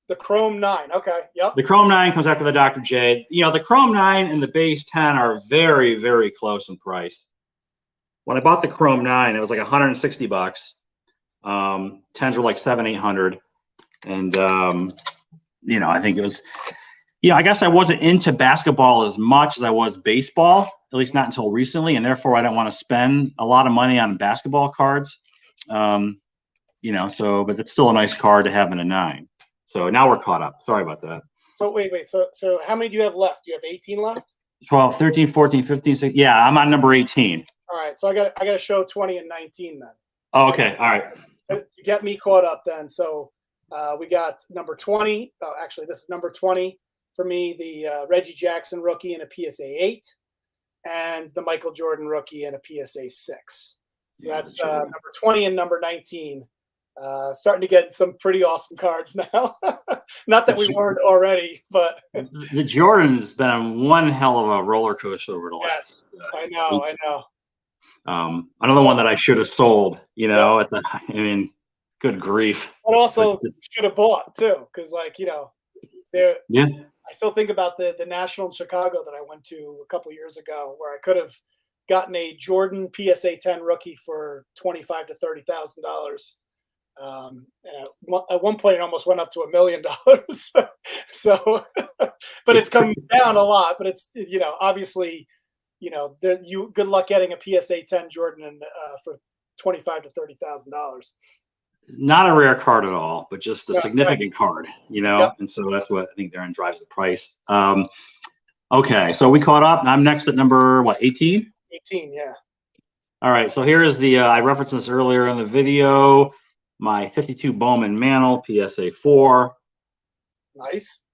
Speaker 1: The Chrome 9. Okay. Yep.
Speaker 2: The Chrome 9 comes after the Dr. J. You know, the Chrome 9 and the base 10 are very, very close in price. When I bought the Chrome 9, it was like $160. 10s were like $700, $800. And, you know, I think it was, yeah, I guess I wasn't into basketball as much as I was baseball, at least not until recently. And therefore, I don't want to spend a lot of money on basketball cards. You know, so, but it's still a nice card to have in a 9. So now we're caught up. Sorry about that.
Speaker 1: So wait. So how many do you have left? You have 18 left?
Speaker 2: 12, 13, 14, 15, 16. Yeah, I'm on number 18.
Speaker 1: All right. So I got to show 20 and 19 then.
Speaker 2: Oh, okay. All right.
Speaker 1: To get me caught up then. So we got number 20. Oh, actually, this is number 20 for me. The Reggie Jackson rookie in a PSA 8, and the Michael Jordan rookie in a PSA 6. So that's number 20 and number 19. Starting to get some pretty awesome cards now. Not that we weren't already, but
Speaker 2: the Jordan's been one hell of a roller coaster over the last.
Speaker 1: I know.
Speaker 2: Another one that I should have sold. You know, at the, I mean, good grief.
Speaker 1: But also should have bought too, because like, you know, there. Yeah. I still think about the National in Chicago that I went to a couple of years ago, where I could have gotten a Jordan PSA 10 rookie for $25,000 to $30,000. And at one point it almost went up to $1 million. So, but it's come down a lot. But it's, you know, obviously, you know, good luck getting a PSA 10 Jordan for $25,000 to $30,000.
Speaker 2: Not a rare card at all, but just a significant card, you know. And so that's what I think therein drives the price. Okay, so we caught up. I'm next at number 18.
Speaker 1: 18, yeah.
Speaker 2: All right, so here is the I referenced this earlier in the video. My 52 Bowman Mantle, PSA 4.
Speaker 1: Nice.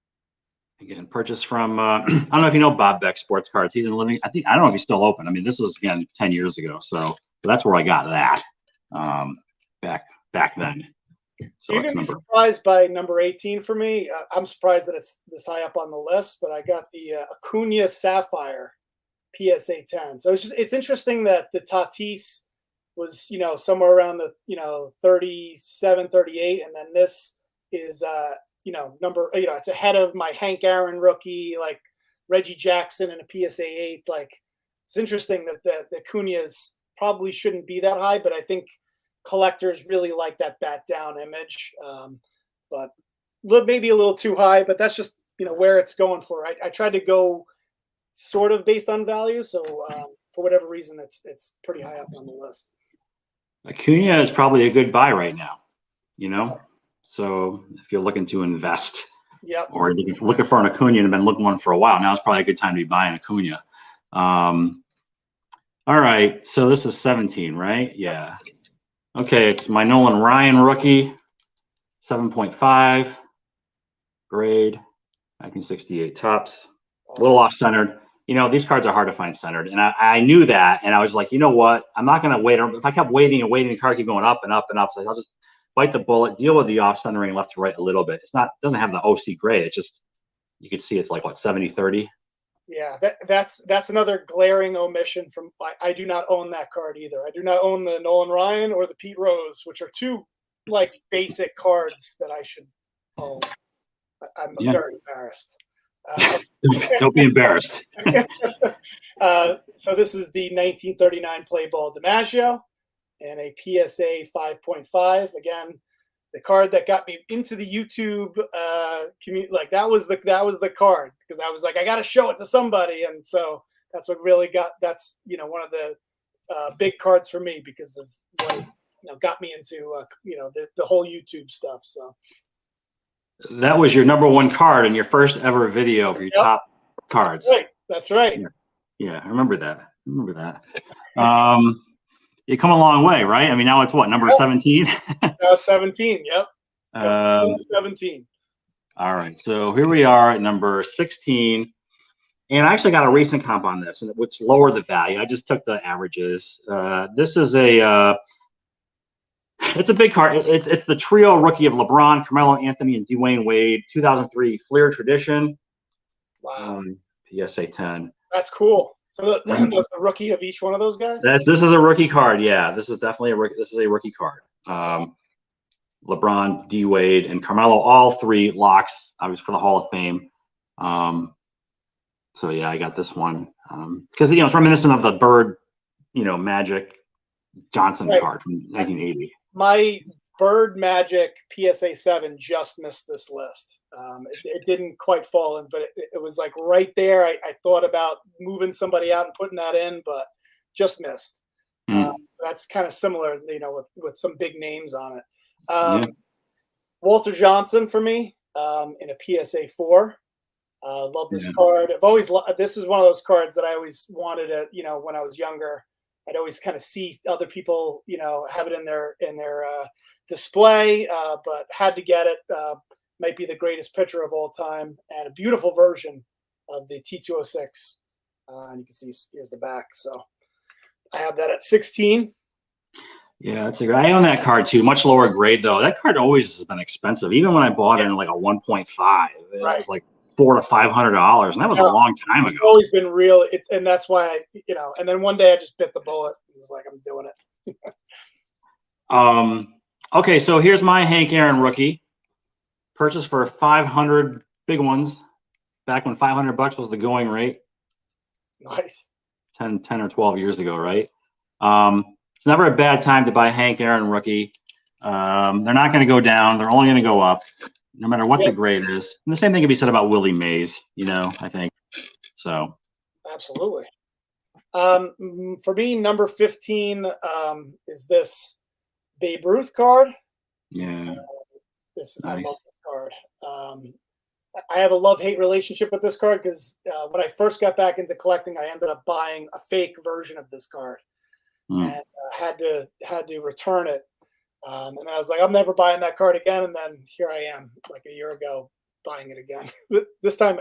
Speaker 2: Again, purchased from, I don't know if you know Bob Beck Sports Cards. He's in living, I don't know if he's still open. I mean, this was, again, 10 years ago. So that's where I got that back then. So
Speaker 1: You're going to be surprised by number 18 for me. I'm surprised that it's this high up on the list, but I got the Acuna Sapphire PSA 10. So it's interesting that the Tatis was, somewhere around the, 37, 38. And then this is, it's ahead of my Hank Aaron rookie, like Reggie Jackson and a PSA 8. Like, it's interesting that the Acuna's probably shouldn't be that high, but I think collectors really like that bat down image. But maybe a little too high, but that's just, where it's going for. I tried to go sort of based on value. So for whatever reason, it's pretty high up on the list.
Speaker 2: Acuna is probably a good buy right now, So if you're looking to invest, or you're looking for an Acuna and have been looking one for a while, now it's probably a good time to be buying Acuna. All right, so this is 17, right? Yeah. Okay, it's my Nolan Ryan rookie, 7.5 grade, 1968 tops, a little off-centered. These cards are hard to find centered, and I knew that, and I was like, you know what? I'm not going to wait. If I kept waiting and waiting, the card keep going up and up and up. So I'll just bite the bullet, deal with the off-centering left to right a little bit. It doesn't have the OC grade. It's just, you can see it's like, what, 70-30?
Speaker 1: Yeah, that's another glaring omission from. I do not own that card either. I do not own the Nolan Ryan or the Pete Rose, which are two like basic cards that I should own. I'm very embarrassed.
Speaker 2: Don't be embarrassed.
Speaker 1: So this is the 1939 play ball DiMaggio and a PSA 5.5. Again, the card that got me into the YouTube community. Like that was the card, because I was like, I got to show it to somebody, and so that's what really that's one of the big cards for me, because of what got me into the whole YouTube stuff. So
Speaker 2: that was your number one card in your first ever video for your top cards.
Speaker 1: That's right.
Speaker 2: Yeah, I remember that. You come a long way, right? I mean, now it's what, number 17?
Speaker 1: Now it's 17. Yep. 17.
Speaker 2: All right, so here we are at number 16, and I actually got a recent comp on this, and which lowered the value. I just took the averages. This is it's a big card. It's the trio rookie of LeBron, Carmelo Anthony, and Dwayne Wade, 2003 Fleer Tradition.
Speaker 1: Wow.
Speaker 2: PSA 10.
Speaker 1: That's cool. So that's the rookie of each one of those guys?
Speaker 2: This is a rookie card. Yeah, this is definitely a rookie. This is a rookie card. LeBron, D Wade, and Carmelo, all three locks, obviously, for the Hall of Fame. So yeah, I got this one because it's reminiscent of the Bird, Magic Johnson card from 1980.
Speaker 1: My Bird Magic PSA 7 just missed this list. It didn't quite fall in, but it was like right there. I thought about moving somebody out and putting that in, but just missed. That's kind of similar, with some big names on it. Walter Johnson for me in a PSA 4. Love this card. This is one of those cards that I always wanted to, when I was younger. I'd always kind of see other people, have it in their display, but had to get it. Might be the greatest pitcher of all time, and a beautiful version of the T206. And you can see here's the back. So I have that at 16. Yeah,
Speaker 2: that's I own that card too. Much lower grade though. That card always has been expensive. Even when I bought it in like a 1.5, it was like $400 to $500, and that was a long time ago.
Speaker 1: It's always been real, and that's why And then one day I just bit the bullet. It was like, I'm doing
Speaker 2: it. Okay, so here's my Hank Aaron rookie. Purchased for 500 big ones back when $500 was the going rate.
Speaker 1: Nice.
Speaker 2: 10 or 12 years ago, right? It's never a bad time to buy Hank Aaron rookie. They're not going to go down. They're only going to go up, no matter what the grade is. And the same thing can be said about Willie Mays, I think. So.
Speaker 1: Absolutely. For me, number 15 is this Babe Ruth card.
Speaker 2: Yeah.
Speaker 1: I love this card. I have a love-hate relationship with this card because when I first got back into collecting, I ended up buying a fake version of this card and had to return it. And then I was like, I'm never buying that card again. And then here I am, like a year ago, buying it again. This time,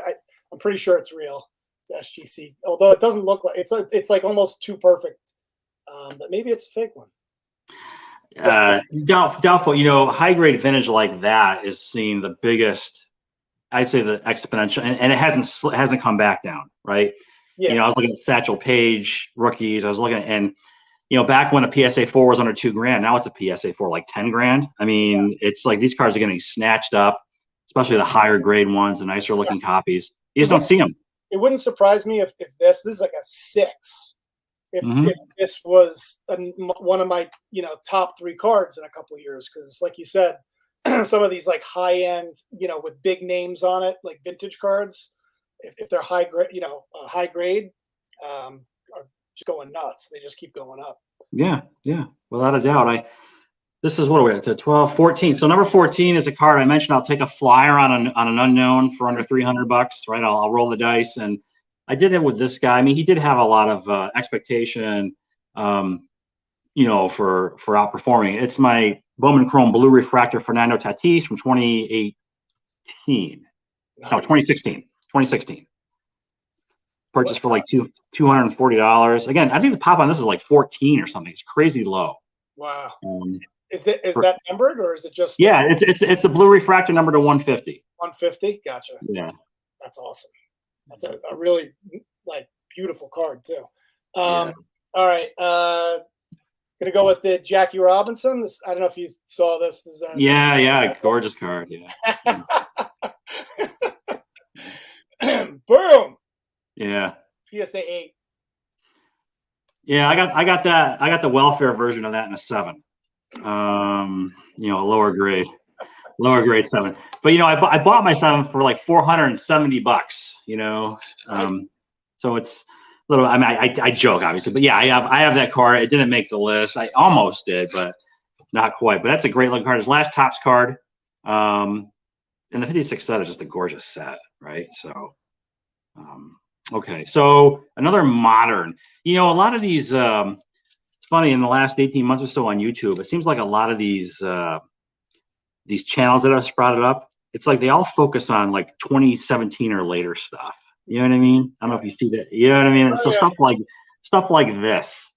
Speaker 1: I'm pretty sure it's real. It's SGC, although it doesn't look like it's like almost too perfect. But maybe it's a fake one.
Speaker 2: Doubtful. You know, high grade vintage like that is seeing the biggest. I'd say the exponential, and it hasn't come back down, right?
Speaker 1: Yeah.
Speaker 2: You know, I was looking at Satchel Paige rookies. I was looking at, and you know, back when a PSA 4 was under $2,000, now it's a PSA 4 like 10 grand. I mean, it's like these cards are getting snatched up, especially the higher grade ones, the nicer looking copies. You just don't see them.
Speaker 1: It wouldn't surprise me if this is like a 6. If this was one of my top 3 cards in a couple of years, because like you said, some of these like high end with big names on it, like vintage cards, if they're high grade, are just going nuts. They just keep going up.
Speaker 2: Yeah, without a doubt. This is what are we at to 12, 14. So number 14 is a card I mentioned. I'll take a flyer on an unknown for under $300, right? I'll roll the dice, and I did it with this guy. I mean, he did have a lot of expectation, for outperforming. It's my Bowman Chrome Blue Refractor Fernando Tatis from 2018. Nice. No, 2016. Purchased for like $240. Again, I think the pop on this is like 14 or something. It's crazy low.
Speaker 1: Wow. Is that numbered, or is it just?
Speaker 2: Yeah, it's the blue refractor number to 150.
Speaker 1: 150. Gotcha.
Speaker 2: Yeah.
Speaker 1: That's awesome. That's a really beautiful card too. All right. Gonna go with the Jackie Robinson. I don't know if you saw this. This is
Speaker 2: gorgeous card. Yeah.
Speaker 1: Boom.
Speaker 2: Yeah.
Speaker 1: PSA 8.
Speaker 2: Yeah, I got that. I got the welfare version of that in a 7. Lower grade 7. But I bought my 7 for like $470. So it's a little. I mean, I joke obviously, but yeah, I have that card. It didn't make the list. I almost did, but not quite. But that's a great looking card. His last Topps card. And the 56 set is just a gorgeous set, right? So, okay. So another modern. A lot of these. It's funny, in the last 18 months or so on YouTube, it seems like a lot of these channels that have sprouted up, it's like they all focus on like 2017 or later stuff. You know what I mean? I don't know if you see that. You know what I mean? So stuff like this.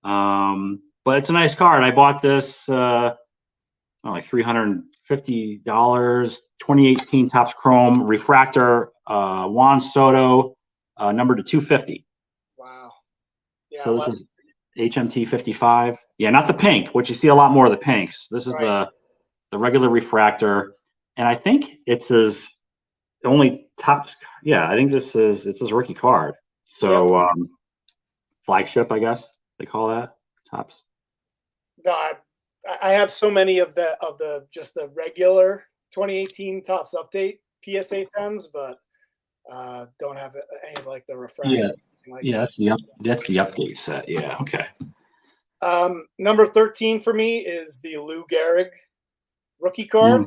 Speaker 2: But it's a nice card. I bought this like $350. 2018 Topps Chrome Refractor Juan Soto, number to 250.
Speaker 1: Wow. Yeah.
Speaker 2: So this is HMT 55. Yeah, not the pink, which you see a lot more of the pinks. This is the regular refractor, and I think it's his only Topps. Yeah, I think it's his rookie card. So flagship, I guess they call that Topps.
Speaker 1: No, I have so many of the just the regular 2018 Topps update PSA 10s, but don't have any like the refractor.
Speaker 2: That's the update set. Yeah. Okay.
Speaker 1: Number 13 for me is the Lou Gehrig rookie card.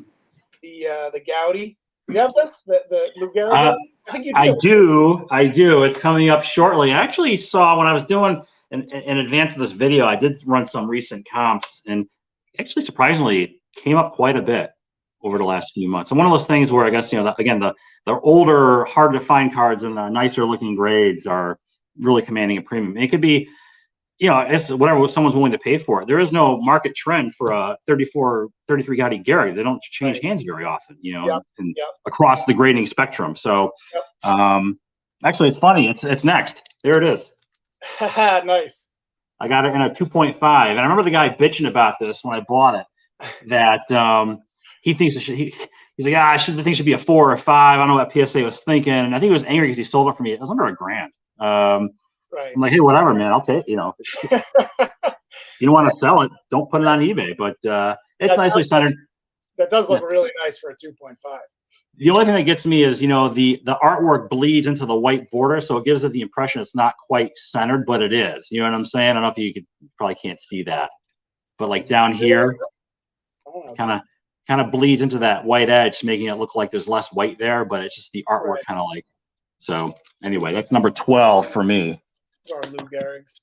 Speaker 1: The Gowdy. Do you have this? The Lou Gehrig? I think you do.
Speaker 2: I do. It's coming up shortly. I actually saw when I was doing in advance of this video, I did run some recent comps, and actually surprisingly it came up quite a bit over the last few months. And one of those things where I guess, the older, hard to find cards and the nicer looking grades are really commanding a premium. It could be, it's whatever someone's willing to pay for it. There is no market trend for a 33 Gotti Gehrig. They don't change hands very often, across the grading spectrum. So, actually, it's funny. It's next. There it is.
Speaker 1: Nice.
Speaker 2: I got it in a 2.5, and I remember the guy bitching about this when I bought it. That he thinks it should. He's like, I should think it should be a 4 or 5. I don't know what PSA was thinking, and I think he was angry because he sold it for me. It was under $1,000.
Speaker 1: Right.
Speaker 2: I'm like, hey, whatever, man. I'll take. You don't want to sell it, don't put it on eBay. But it's nicely centered.
Speaker 1: That does look really nice for a 2.5.
Speaker 2: The only thing that gets me is, the artwork bleeds into the white border, so it gives it the impression it's not quite centered, but it is. You know what I'm saying? I don't know if you probably can't see that, but like down here, kind of bleeds into that white edge, making it look like there's less white there, but it's just the artwork kind of like. So anyway, that's number 12 for me.
Speaker 1: Our Lou Gehrigs.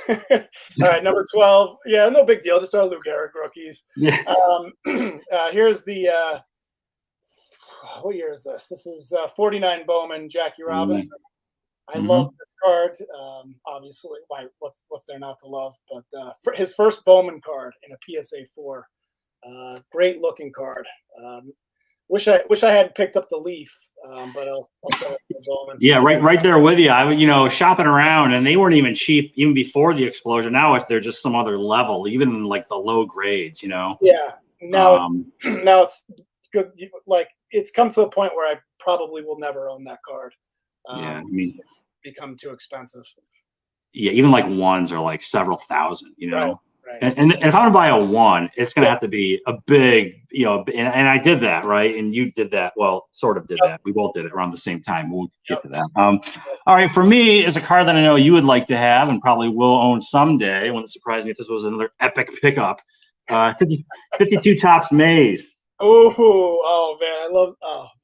Speaker 1: All right, number 12. Yeah, no big deal. Just our Lou Gehrig rookies.
Speaker 2: Yeah.
Speaker 1: Here's the what year is this? This is 49 Bowman Jackie Robinson. I love this card. Obviously, what's there not to love? But his first Bowman card in a PSA 4, great looking card. Wish I had picked up the Leaf, but I'll sell it to Bowman.
Speaker 2: Yeah, right there with you. I shopping around, and they weren't even cheap even before the explosion. Now, if they're just some other level, even in like the low grades,
Speaker 1: Yeah. Now it's good. Like it's come to the point where I probably will never own that card.
Speaker 2: Yeah,
Speaker 1: become too expensive.
Speaker 2: Yeah, even like ones are like several thousand,
Speaker 1: Right.
Speaker 2: And if I'm gonna buy a one, it's gonna have to be a big, and I did that, right? And you did that. Well, sort of did that. We both did it around the same time. We'll get to that. All right, for me, is a card that I know you would like to have and probably will own someday. It wouldn't surprise me if this was another epic pickup. 52 Topps Mays.
Speaker 1: Oh man,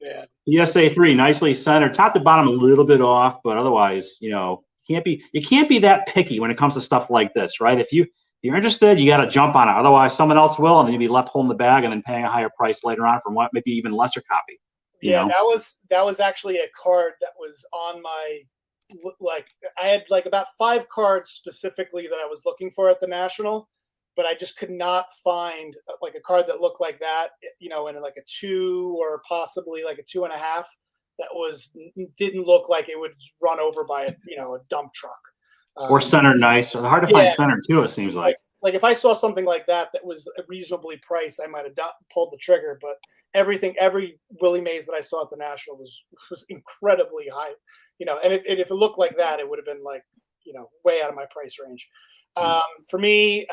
Speaker 1: man.
Speaker 2: PSA 3, nicely centered, top to bottom a little bit off, but otherwise, you can't be that picky when it comes to stuff like this, right? If you're interested, you got to jump on it. Otherwise, someone else will, and then you'll be left holding the bag and then paying a higher price later on for maybe even lesser copy.
Speaker 1: Yeah, that was actually a card that was on my I had like about 5 cards specifically that I was looking for at the National, but I just could not find like a card that looked like that, in like a 2 or possibly like a 2.5 that didn't look like it would run over by a dump truck.
Speaker 2: Or centered nice. Hard to find center too, it seems like.
Speaker 1: Like if I saw something like that was reasonably priced, I might have pulled the trigger. But every Willie Mays that I saw at the National was incredibly high, and if it looked like that, it would have been like, way out of my price range. For me,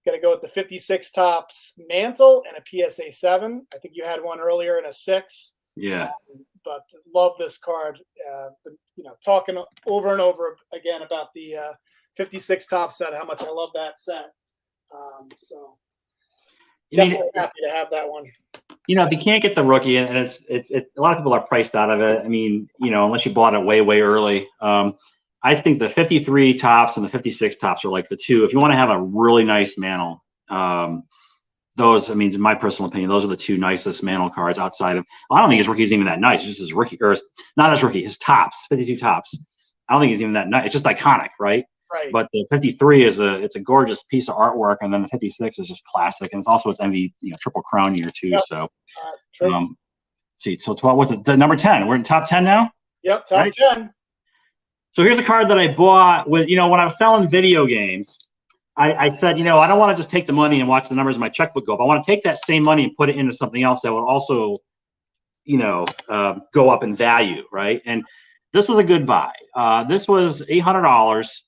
Speaker 1: gonna go with the 56 Topps Mantle and a PSA 7. I think you had one earlier in a 6.
Speaker 2: Yeah.
Speaker 1: But love this card. Talking over and over again about the 56 Topps set, how much I love that set. So definitely happy to have that one.
Speaker 2: If you can't get the rookie, and it's a lot of people are priced out of it. I mean, unless you bought it way early. I think the 53 Topps and the 56 Topps are like the two. If you want to have a really nice Mantle, those, in my personal opinion, those are the two nicest Mantle cards outside of. I don't think his rookie's even that nice. It's just his rookie, or not his rookie, his Topps, 52 Topps. I don't think he's even that nice. It's just iconic, right?
Speaker 1: Right.
Speaker 2: But the 53 it's a gorgeous piece of artwork, and then the 56 is just classic, and it's also its MV Triple Crown year too. Yep. So, see, so 12. What's it? The number 10. We're in top 10 now.
Speaker 1: Yep, top 10.
Speaker 2: So here's a card that I bought with, when I was selling video games, I said, I don't want to just take the money and watch the numbers in my checkbook go up. I want to take that same money and put it into something else that would also, go up in value, right? And this was a good buy. This was $800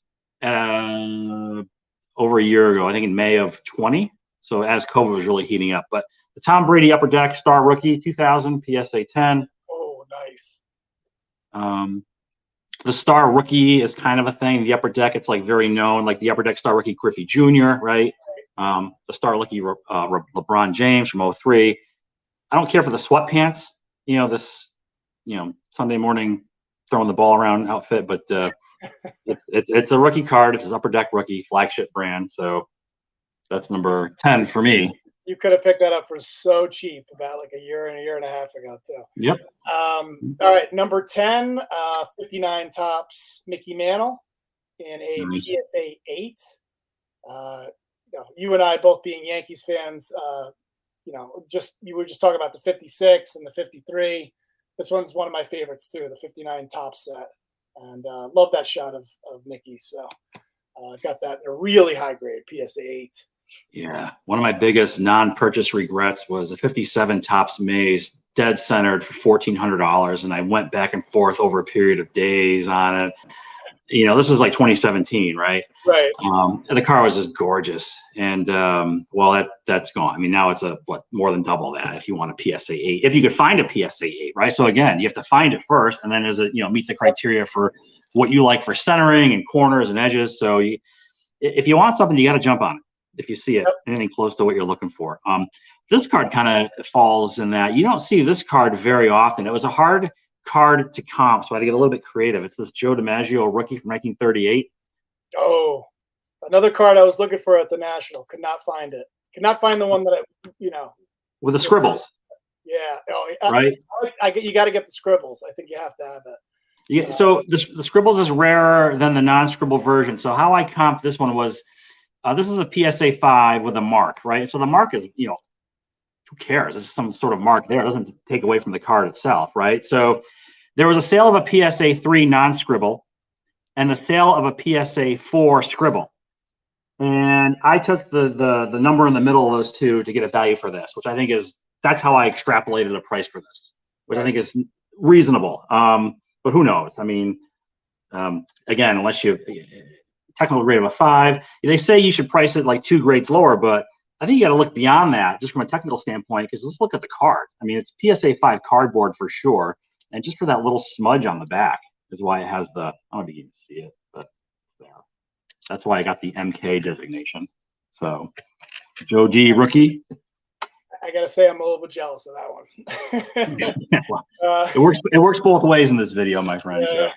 Speaker 2: over a year ago, I think in May of 20. So as COVID was really heating up. But the Tom Brady Upper Deck Star Rookie 2000 PSA 10.
Speaker 1: Oh, nice.
Speaker 2: The Star Rookie is kind of a thing. The Upper Deck, it's like very known, like the Upper Deck Star Rookie Griffey Jr., right? The Star Rookie LeBron James from 03. I don't care for the sweatpants, this, Sunday morning throwing the ball around outfit, but it's a rookie card. It's his Upper Deck Rookie flagship brand. So that's number 10 for me.
Speaker 1: You could have picked that up for so cheap about like a year and a half ago too.
Speaker 2: Yep.
Speaker 1: All right, number 10, 59 Topps Mickey Mantle in a PSA 8. You and I both being Yankees fans, you were just talking about the 56 and the 53. This one's one of my favorites too, the 59 Topps set, and love that shot of Mickey. So got that in a really high grade PSA 8.
Speaker 2: Yeah, one of my biggest non-purchase regrets was a 57 Topps Mays, dead centered for $1,400, and I went back and forth over a period of days on it. This was like 2017, right?
Speaker 1: Right.
Speaker 2: And the car was just gorgeous, and that's gone. Now it's more than double that if you want a PSA 8, if you could find a PSA 8, right? So again, you have to find it first, and then meet the criteria for what you like for centering and corners and edges. So if you want something, you got to jump on it. If you see it, anything close to what you're looking for. This card kind of falls in that. You don't see this card very often. It was a hard card to comp, so I had to get a little bit creative. It's this Joe DiMaggio rookie from 1938.
Speaker 1: Oh, another card I was looking for at the National. Could not find it. Could not find the one that
Speaker 2: with the scribbles.
Speaker 1: Yeah.
Speaker 2: Right.
Speaker 1: You got to get the scribbles. I think you have to have it.
Speaker 2: So the Scribbles is rarer than the non-Scribble version. So how I comped this one was, this is a PSA 5 with a mark, right? So the mark is, who cares? It's some sort of mark there. It doesn't take away from the card itself, right? So there was a sale of a PSA 3 non-Scribble and the sale of a PSA 4 Scribble. And I took the number in the middle of those two to get a value for this, which I think that's how I extrapolated a price for this, which I think is reasonable. But who knows? I mean, again, unless you technical grade of a 5, they say you should price it like 2 grades lower, but I think you got to look beyond that just from a technical standpoint, because let's look at the card. I mean, it's PSA 5 cardboard for sure. And just for that little smudge on the back is why it has I don't know if you can see it, but there. That's why I got the MK designation. So, Joe D, rookie.
Speaker 1: I gotta say, I'm a little bit jealous of that one.
Speaker 2: Well, it works both ways in this video, my friends. Yeah.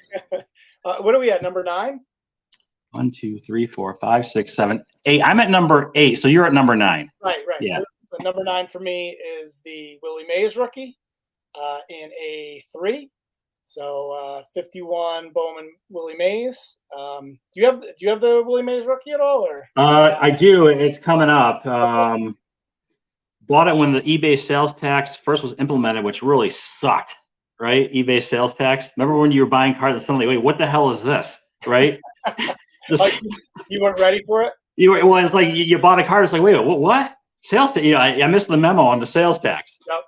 Speaker 1: What are we at? Number 9?
Speaker 2: 1, 2, 3, 4, 5, 6, 7, 8. I'm at number 8, so you're at number 9.
Speaker 1: Right.
Speaker 2: Yeah.
Speaker 1: So the number 9 for me is the Willie Mays rookie in a 3. So 51 Bowman Willie Mays. Do you have the Willie Mays rookie at all, or?
Speaker 2: I do. It's coming up. Bought it when the eBay sales tax first was implemented, which really sucked, right? eBay sales tax. Remember when you were buying cards and suddenly, wait, what the hell is this, right?
Speaker 1: Like, you weren't ready for it?
Speaker 2: Well, it's like you bought a card. It's like, wait, what? Sales tax? I missed the memo on the sales tax.
Speaker 1: Yep.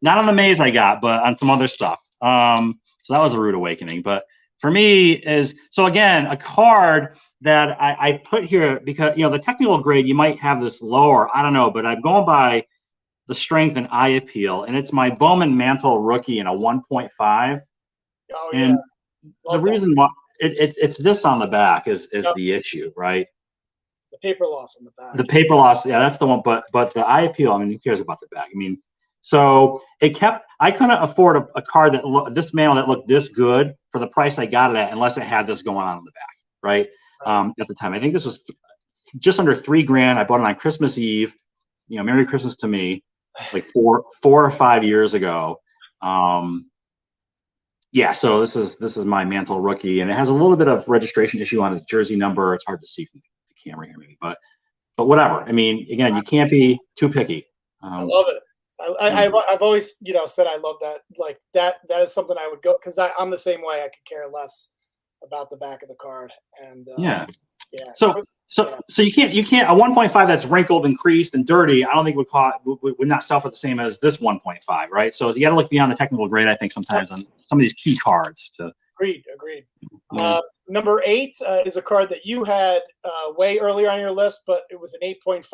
Speaker 2: Not on the Maze I got, but on some other stuff. So that was a rude awakening. But for me so again, a card that I put here because, the technical grade, you might have this lower. I don't know, but I'm going by the strength and eye appeal. And it's my Bowman Mantle rookie in a 1.5.
Speaker 1: Oh,
Speaker 2: and
Speaker 1: yeah.
Speaker 2: The reason why it's this on the back is the issue, right?
Speaker 1: The paper loss on the back.
Speaker 2: The paper loss, yeah, that's the one. But the eye appeal, I mean, who cares about the back? I mean, so I couldn't afford a card this Mantle that looked this good for the price I got it at, unless it had this going on in the back, right? At the time, I think this was just under $3,000. I bought it on Christmas Eve. Merry Christmas to me, like 4 or 5 years ago. Yeah, so this is my Mantle rookie, and it has a little bit of registration issue on its jersey number. It's hard to see from the camera here, maybe, but whatever. I mean, again, you can't be too picky.
Speaker 1: I love it. I've always said I love that. Like that is something I would go, because I'm the same way. I could care less about the back of the card. And yeah. So you can't a 1.5 that's wrinkled and creased and dirty, I don't think would not sell for the same as this 1.5, right? So you got to look beyond the technical grade, I think, sometimes on some of these key cards. Agreed. Number 8 is a card that you had way earlier on your list, but it was an 8.5,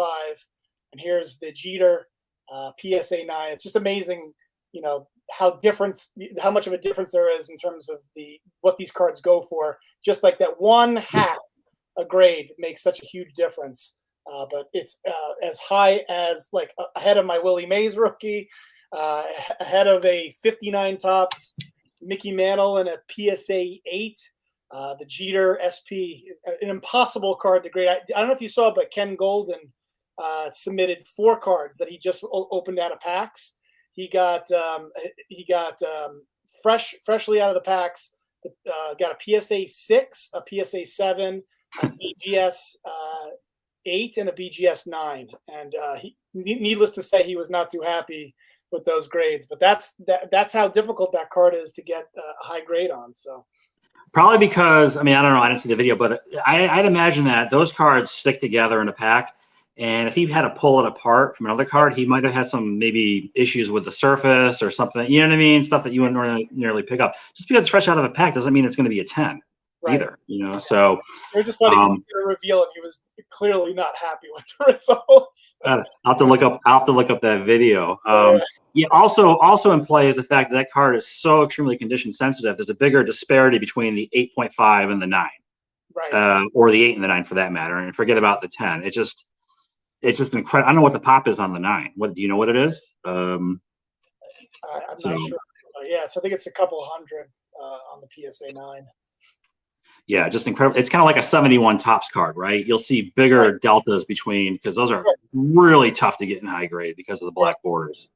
Speaker 1: and here's the Jeter PSA 9. It's just amazing, how much of a difference there is in terms of what these cards go for. Just like that 1/2 a grade makes such a huge difference. But it's as high as like ahead of my Willie Mays rookie, ahead of a 59 tops Mickey Mantle and a PSA 8. The Jeter SP, an impossible card to grade. I don't know if you saw, but Ken Golden submitted 4 cards that he just opened out of packs. He got freshly out of the packs. Got a PSA 6, a PSA 7, a BGS 8, and a BGS 9. And needless to say, he was not too happy with those grades. But that's how difficult that card is to get a high grade on. So.
Speaker 2: Probably because, I mean, I don't know, I didn't see the video, but I'd imagine that those cards stick together in a pack. And if he had to pull it apart from another card, he might have had some maybe issues with the surface or something. You know what I mean? Stuff that you wouldn't nearly pick up. Just because it's fresh out of a pack doesn't mean it's going to be a 10 either. So
Speaker 1: I just thought he was going to reveal it. He was clearly not happy with the results.
Speaker 2: I'll have to look up that video. Yeah. Also in play is the fact that card is so extremely condition sensitive. There's a bigger disparity between the 8.5 and the 9,
Speaker 1: right?
Speaker 2: Or the 8 and the 9 for that matter. And forget about the 10. It's just incredible. I don't know what the pop is on the 9. What do you know what it is?
Speaker 1: I'm not sure. Yeah, so I think it's a couple hundred on the PSA 9.
Speaker 2: Yeah, just incredible. It's kind of like a 71 tops card, right? You'll see bigger deltas between, because those are really tough to get in high grade because of the black borders.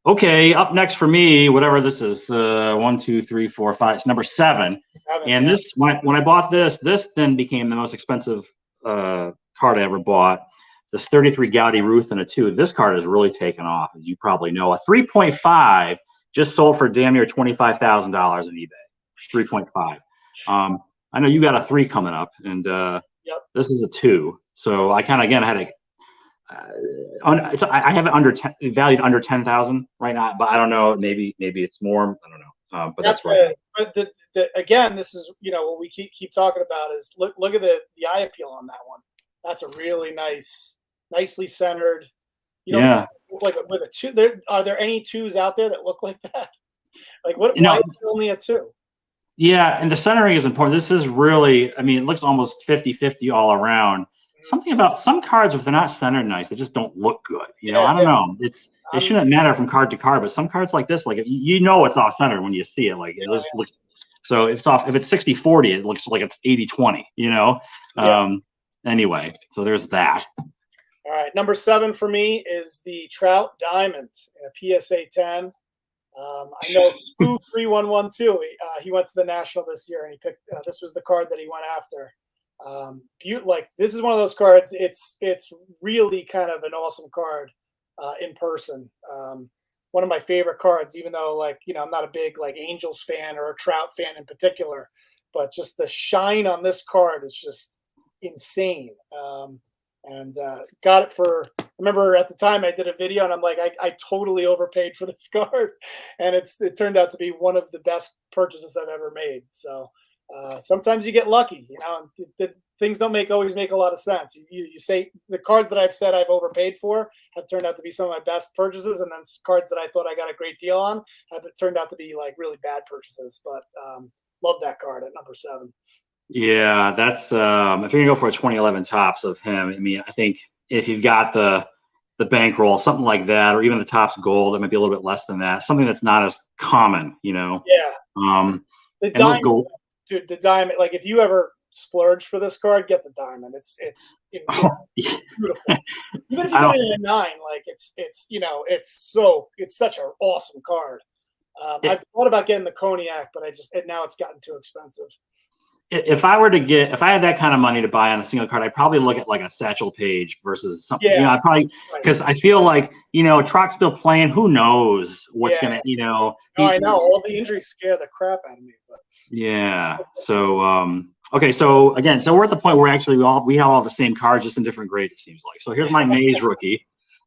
Speaker 2: Okay, up next for me, whatever this is, 1, 2, 3, 4, 5. It's number 7. And this, when I bought this then became the most expensive card I ever bought. This 33 Gaudy Ruth and a 2. This card has really taken off, as you probably know. A 3.5 just sold for damn near $25,000 on eBay. 3.5. I know you got a 3 coming up, and this is a 2. So I kind of again had a. I have it valued under 10,000 right now, but I don't know. Maybe it's more. I don't know. But that's right.
Speaker 1: But again, this is what we keep talking about is look at the eye appeal on that one. That's a really nicely centered. Like with a 2. Are there any 2s out there that look like that? Like what? Why is it only a 2?
Speaker 2: Yeah, and the centering is important. This is really. I mean, it looks almost 50-50 all around. Something about some cards, if they're not centered nice, they just don't look good. I don't know. It shouldn't matter from card to card, but some cards like this, like it's off centered when you see it. Like it looks. So if it's off, if it's 60-40, it looks like it's 80-20. Anyway, so there's that.
Speaker 1: All right, number 7 for me is the Trout Diamond in a PSA 10. I know 23112. He went to the National this year, and he picked. This was the card that he went after. This is one of those cards. It's really kind of an awesome card in person. One of my favorite cards, even though I'm not a big Angels fan or a Trout fan in particular, but just the shine on this card is just insane. And got it for. I remember at the time I did a video and I'm like, I totally overpaid for this card, and it turned out to be one of the best purchases I've ever made. So. Sometimes you get lucky, things don't always make a lot of sense. You say the cards that I've said I've overpaid for have turned out to be some of my best purchases, and then cards that I thought I got a great deal on have turned out to be really bad purchases. But love that card at number 7.
Speaker 2: Yeah, that's if you're gonna go for a 2011 tops of him, I mean, I think if you've got the bankroll, something like that, or even the tops gold, it might be a little bit less than that. Something that's not as common,
Speaker 1: Yeah.
Speaker 2: The diamond.
Speaker 1: Dude, the diamond. Like if you ever splurge for this card, get the diamond. It's beautiful. Even if you get it in a 9, it's such an awesome card. I've thought about getting the cognac, but now it's gotten too expensive.
Speaker 2: If I had that kind of money to buy on a single card, I'd probably look at like a Satchel Paige versus something. I'd probably because I feel like Trot's still playing. Who knows what's gonna
Speaker 1: I know all the injuries scare the crap out of me. But
Speaker 2: so okay, so again, we're at the point where actually we have all the same cards, just in different grades. It seems like. So here's my Mays rookie.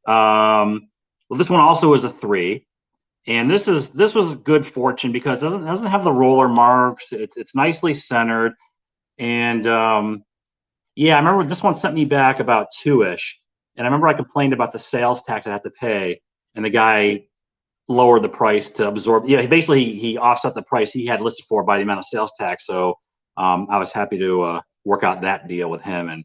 Speaker 2: Well, this one also is a 3. And this was good fortune because it doesn't have the roller marks. It's nicely centered, and I remember this one sent me back about 2-ish, and I remember I complained about the sales tax I had to pay, and the guy lowered the price to absorb. He offset the price he had listed for by the amount of sales tax. So I was happy to work out that deal with him, and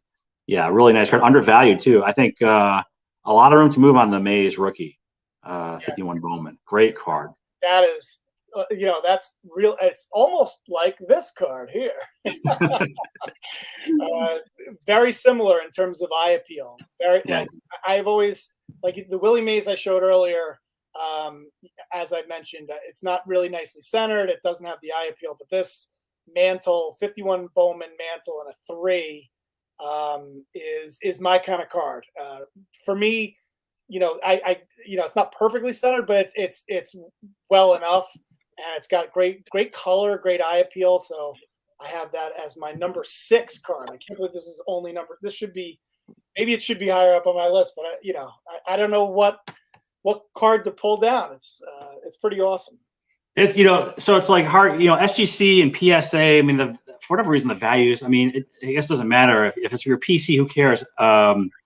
Speaker 2: really nice card, undervalued too. I think a lot of room to move on the Mays rookie. 51 Bowman, great card.
Speaker 1: That is, that's real. It's almost like this card here. Very similar in terms of eye appeal. I've always the Willie Mays I showed earlier. As I mentioned, it's not really nicely centered. It doesn't have the eye appeal, but this Mantle, 51 Bowman Mantle, and a 3 is my kind of card. For me. It's not perfectly centered, but it's well enough, and it's got great color, great eye appeal. So I have that as my number 6 card. I can't believe this is only number. This should be, maybe it should be higher up on my list, but I don't know what card to pull down. It's pretty awesome.
Speaker 2: It's so it's like hard. SGC and PSA. I mean, for whatever reason, the values. I mean, I guess it doesn't matter if it's your PC. Who cares?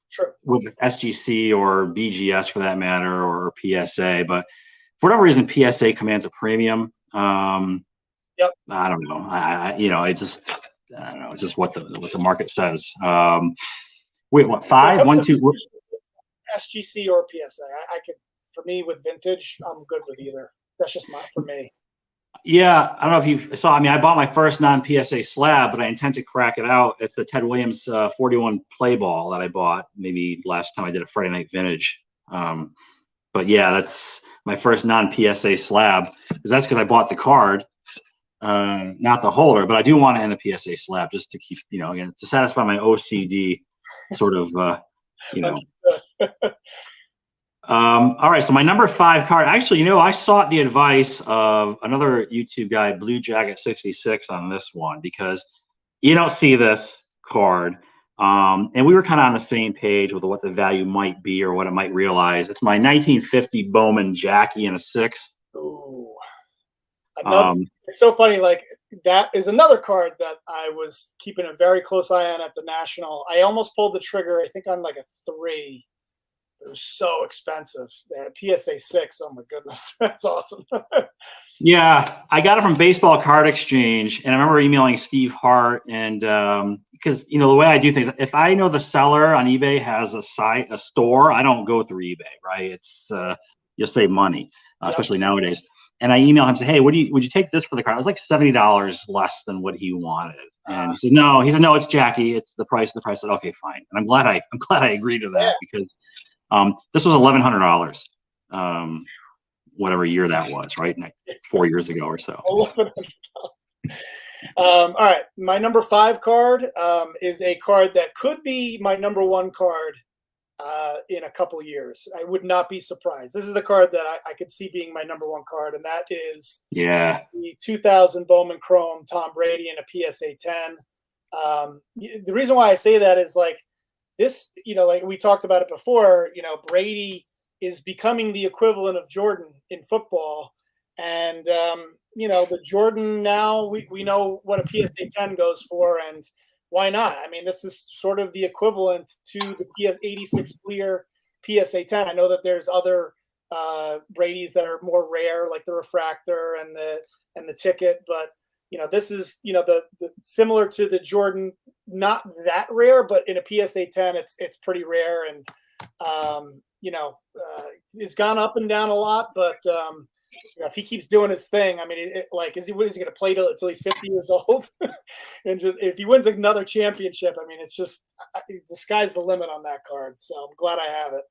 Speaker 1: True.
Speaker 2: With SGC or BGS for that matter, or PSA, but for whatever reason, PSA commands a premium. I don't know. It's just what the market says. Wait, what? 5, 1, 2.
Speaker 1: SGC or PSA. I could, for me, with vintage, I'm good with either. That's just for me.
Speaker 2: Yeah, I don't know if you saw. I mean, I bought my first non-PSA slab, but I intend to crack it out. It's the Ted Williams 41 play ball that I bought maybe last time I did a Friday Night Vintage. But But yeah, that's my first non-PSA slab. That's because I bought the card, not the holder. But I do want to end the PSA slab just to keep, again, to satisfy my OCD sort of, all right, so my number 5 card. Actually, I sought the advice of another YouTube guy, Blue Jacket 66, on this one because you don't see this card, and we were kind of on the same page with what the value might be or what it might realize. It's my 1950 Bowman Jackie in a 6.
Speaker 1: Ooh, it's so funny. Like that is another card that I was keeping a very close eye on at the National. I almost pulled the trigger. I think on like a 3. It was so expensive. That PSA 6. Oh my goodness, that's awesome.
Speaker 2: Yeah, I got it from Baseball Card Exchange, and I remember emailing Steve Hart, and because the way I do things, if I know the seller on eBay has a store, I don't go through eBay, right? It's you'll save money, especially nowadays. And I emailed him and said, "Hey, would you take this for the card?" It was like $70 less than what he wanted, and he said, "No." He said, "No, it's Jackie. It's the price." The price. I said, "Okay, fine." And I'm glad I agreed to that because this was $1,100. Whatever year that was, right? 4 years ago or so.
Speaker 1: All right, my number 5 card is a card that could be my number 1 card in a couple of years. I would not be surprised. This is the card that I could see being my number 1 card, and that is the 2000 Bowman Chrome Tom Brady in a PSA 10. The reason why I say that is like this, like we talked about it before, Brady is becoming the equivalent of Jordan in football. And, the Jordan now, we know what a PSA 10 goes for, and why not? I mean, this is sort of the equivalent to the PS 86 Clear PSA 10. I know that there's other Brady's that are more rare, like the refractor and the ticket, but this is the similar to the Jordan, not that rare, but in a PSA 10, it's pretty rare, and it's gone up and down a lot, but if he keeps doing his thing, I mean, is he going to play till he's 50 years old? And just if he wins another championship, I mean, it's just the sky's the limit on that card. So I'm glad I have it.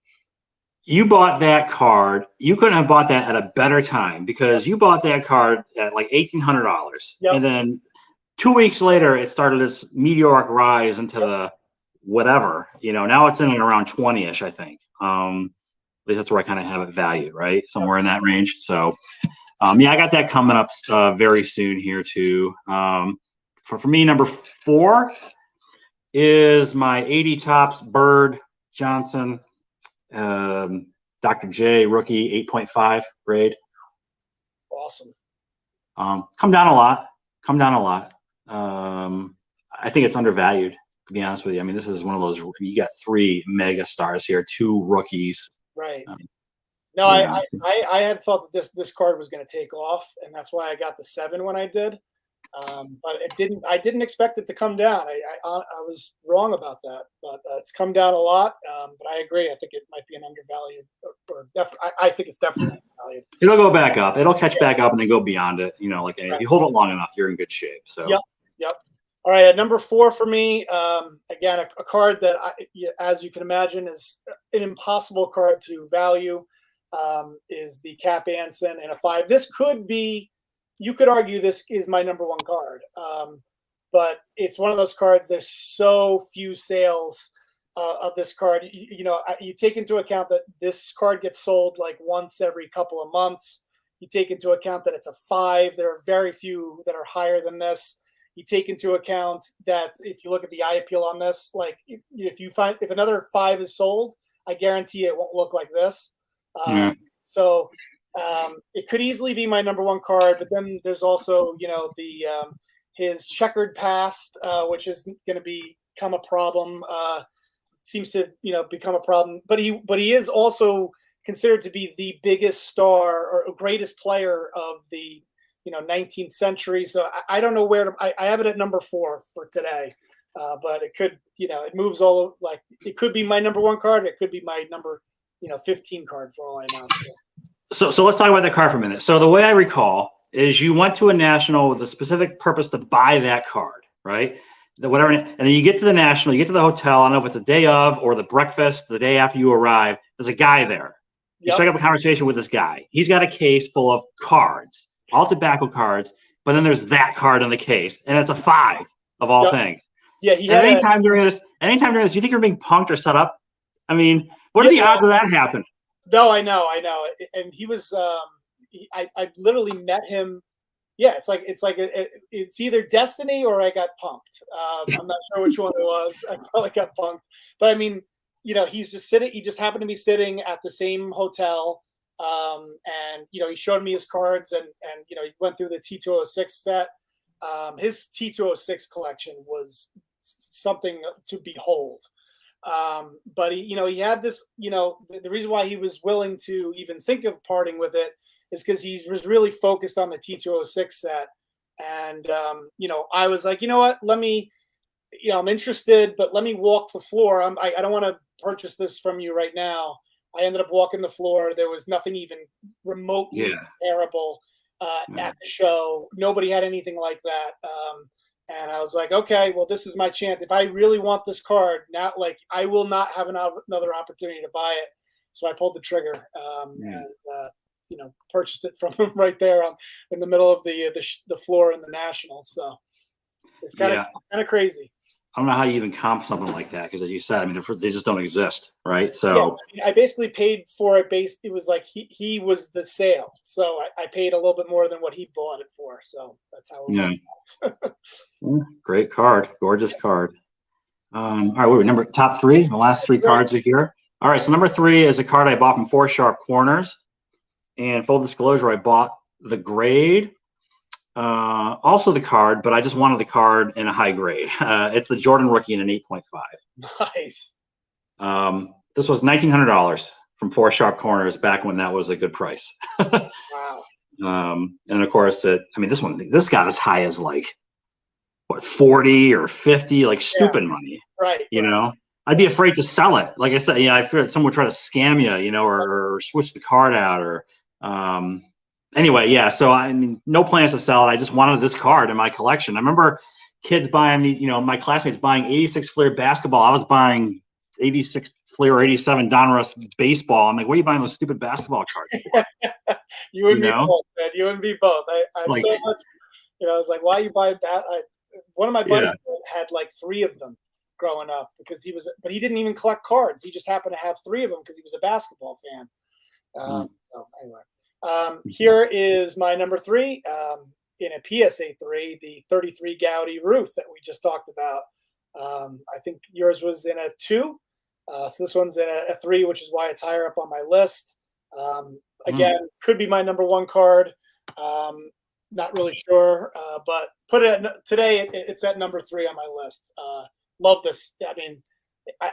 Speaker 2: You bought that card. You couldn't have bought that at a better time because you bought that card at like $1,800, and then 2 weeks later, it started this meteoric rise into the whatever. Now it's in and around 20-ish, I think. At least that's where I kind of have it valued, right? Somewhere in that range. So, I got that coming up very soon here too. For me, number 4 is my 80 Topps Bird Johnson Dr. J rookie 8.5 grade.
Speaker 1: Awesome.
Speaker 2: Come down a lot. I think it's undervalued, to be honest with you. I mean, this is one of those, you got 3 mega stars here, 2 rookies.
Speaker 1: Right. No, I had thought that this card was going to take off, and that's why I got the 7 when I did. But it didn't. I didn't expect it to come down. I was wrong about that, but it's come down a lot. But I agree. I think it might be an undervalued, I think it's definitely undervalued.
Speaker 2: It'll go back up. It'll catch back up and then go beyond it. If you hold it long enough, you're in good shape. So.
Speaker 1: Yep. All right, at number 4 for me, again, a card that, as you can imagine, is an impossible card to value, is the Cap Anson in a 5. This could be, you could argue this is my number 1 card, but it's one of those cards, there's so few sales of this card. You take into account that this card gets sold like once every couple of months. You take into account that it's a 5. There are very few that are higher than this. You take into account that if you look at the eye appeal on this, like if another 5 is sold, I guarantee it won't look like this. So it could easily be my number 1 card, but then there's also, his checkered past, which is going to become a problem. Seems to, become a problem, but he is also considered to be the biggest star or greatest player of the 19th century. So I don't know where I have it at number 4 for today, but it could, it moves all, like it could be my number 1 card. It could be my number, 15 card for all I know.
Speaker 2: So let's talk about that card for a minute. So the way I recall is you went to a national with a specific purpose to buy that card, right? Whatever, and then you get to the national, you get to the hotel. I don't know if it's the day of or the breakfast, the day after you arrive. There's a guy there. You strike up a conversation with this guy. He's got a case full of cards, all tobacco cards, but then there's that card in the case, and it's a 5 of all things.
Speaker 1: Yeah, he had
Speaker 2: anytime during this, do you think you're being punked or set up? I mean, what are the odds of that happening?
Speaker 1: No, I know. And he was, I literally met him. Yeah, it's like it's either destiny or I got punked. I'm not sure which one it was. I probably got punked. But I mean, he's just sitting. He just happened to be sitting at the same hotel, and he showed me his cards, and he went through the T206 set. His T206 collection was something to behold. But he had this. The reason why he was willing to even think of parting with it is because he was really focused on the T206 set. And, I was like, you know what, let me, I'm interested, but let me walk the floor. I don't want to purchase this from you right now. I ended up walking the floor. There was nothing even remotely comparable at the show. Nobody had anything like that. And I was like, okay, well, this is my chance. If I really want this card, now, I will not have another opportunity to buy it. So I pulled the trigger and purchased it from him right there in the middle of the floor in the National. So it's kind of crazy.
Speaker 2: I don't know how you even comp something like that because, as you said, I mean, they just don't exist, right? So
Speaker 1: I basically paid for it. It was like he was the sale, so I paid a little bit more than what he bought it for. So that's how it was.
Speaker 2: Great card, gorgeous card. All right, top 3. The last 3 cards are here. All right, so number 3 is a card I bought from 4 Sharp Corners. And full disclosure, I bought the grade, also the card, but I just wanted the card in a high grade. It's the Jordan rookie in an 8.5.
Speaker 1: Nice.
Speaker 2: This was $1,900 from 4 Sharp Corners back when that was a good price.
Speaker 1: Wow.
Speaker 2: And of course, this got as high as 40 or 50, stupid money.
Speaker 1: Right.
Speaker 2: I'd be afraid to sell it. Like I said, I fear that someone would try to scam you, or switch the card out, or anyway, yeah. So I mean, no plans to sell it. I just wanted this card in my collection. I remember kids buying my classmates buying 86 Fleer basketball. I was buying 86 Fleer, 87 Donruss baseball. I'm like, what are you buying those stupid basketball cards for?
Speaker 1: You and me both, man. You and me both. I so much. I was like, why are you buying that? One of my buddies had 3 of them growing up because but he didn't even collect cards. He just happened to have 3 of them because he was a basketball fan. So anyway, here is my number 3 in a PSA 3, the 33 Gowdy Ruth that we just talked about. I think yours was in a 2. So this one's in a 3, which is why it's higher up on my list. Again, could be my number 1 card. Not really sure, but today it's at number 3 on my list. Love this. I mean,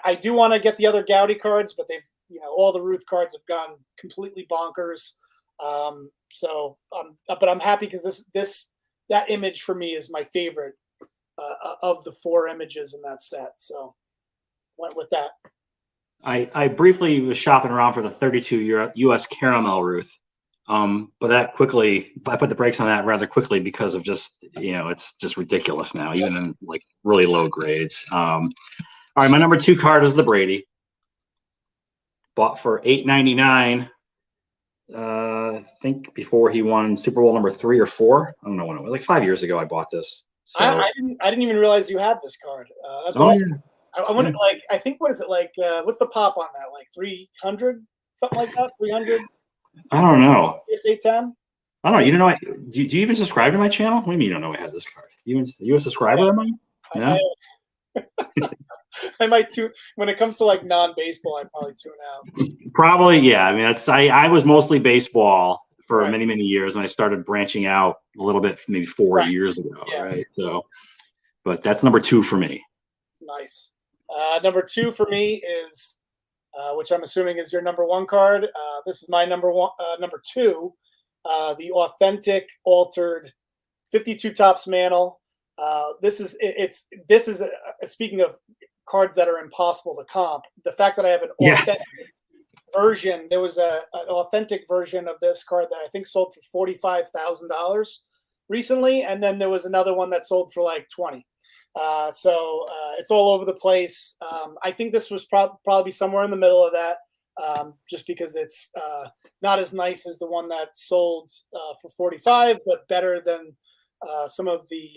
Speaker 1: I do want to get the other Gowdy cards, but they've, all the Ruth cards have gone completely bonkers. But I'm happy because that image for me is my favorite of the 4 images in that set. So went with that.
Speaker 2: I briefly was shopping around for the 32 U.S. Caramel Ruth. But I put the brakes on that rather quickly because of just, it's just ridiculous now, even in really low grades. All right, my number 2 card is the Brady. Bought for $8.99. I think before he won Super Bowl number 3 or 4. I don't know when it was. 5 years ago, I bought this. So,
Speaker 1: I didn't even realize you had this card. That's awesome. Yeah. I wonder, I think, what is it what's the pop on that? 300, something like that? 300.
Speaker 2: I don't know.
Speaker 1: PSA 10?
Speaker 2: I don't know. You don't know? Do you even subscribe to my channel? What do you mean you don't know I have this card? You a subscriber of mine? Yeah.
Speaker 1: I might tune when it comes to non-baseball. I probably tune out.
Speaker 2: Probably, yeah. I mean, I was mostly baseball for many years, and I started branching out a little bit maybe 4 years ago. Yeah. Right. So, but that's number 2 for me.
Speaker 1: Nice. Number 2 for me is. Which I'm assuming is your number 1 card. This is my number 2, the authentic altered 52 Topps Mantle. This is speaking of cards that are impossible to comp. The fact that I have an authentic version, there was an authentic version of this card that I think sold for $45,000 recently, and then there was another one that sold for $20,000. So it's all over the place. I think this was probably somewhere in the middle of that. just because it's not as nice as the one that sold for 45, but better than some of the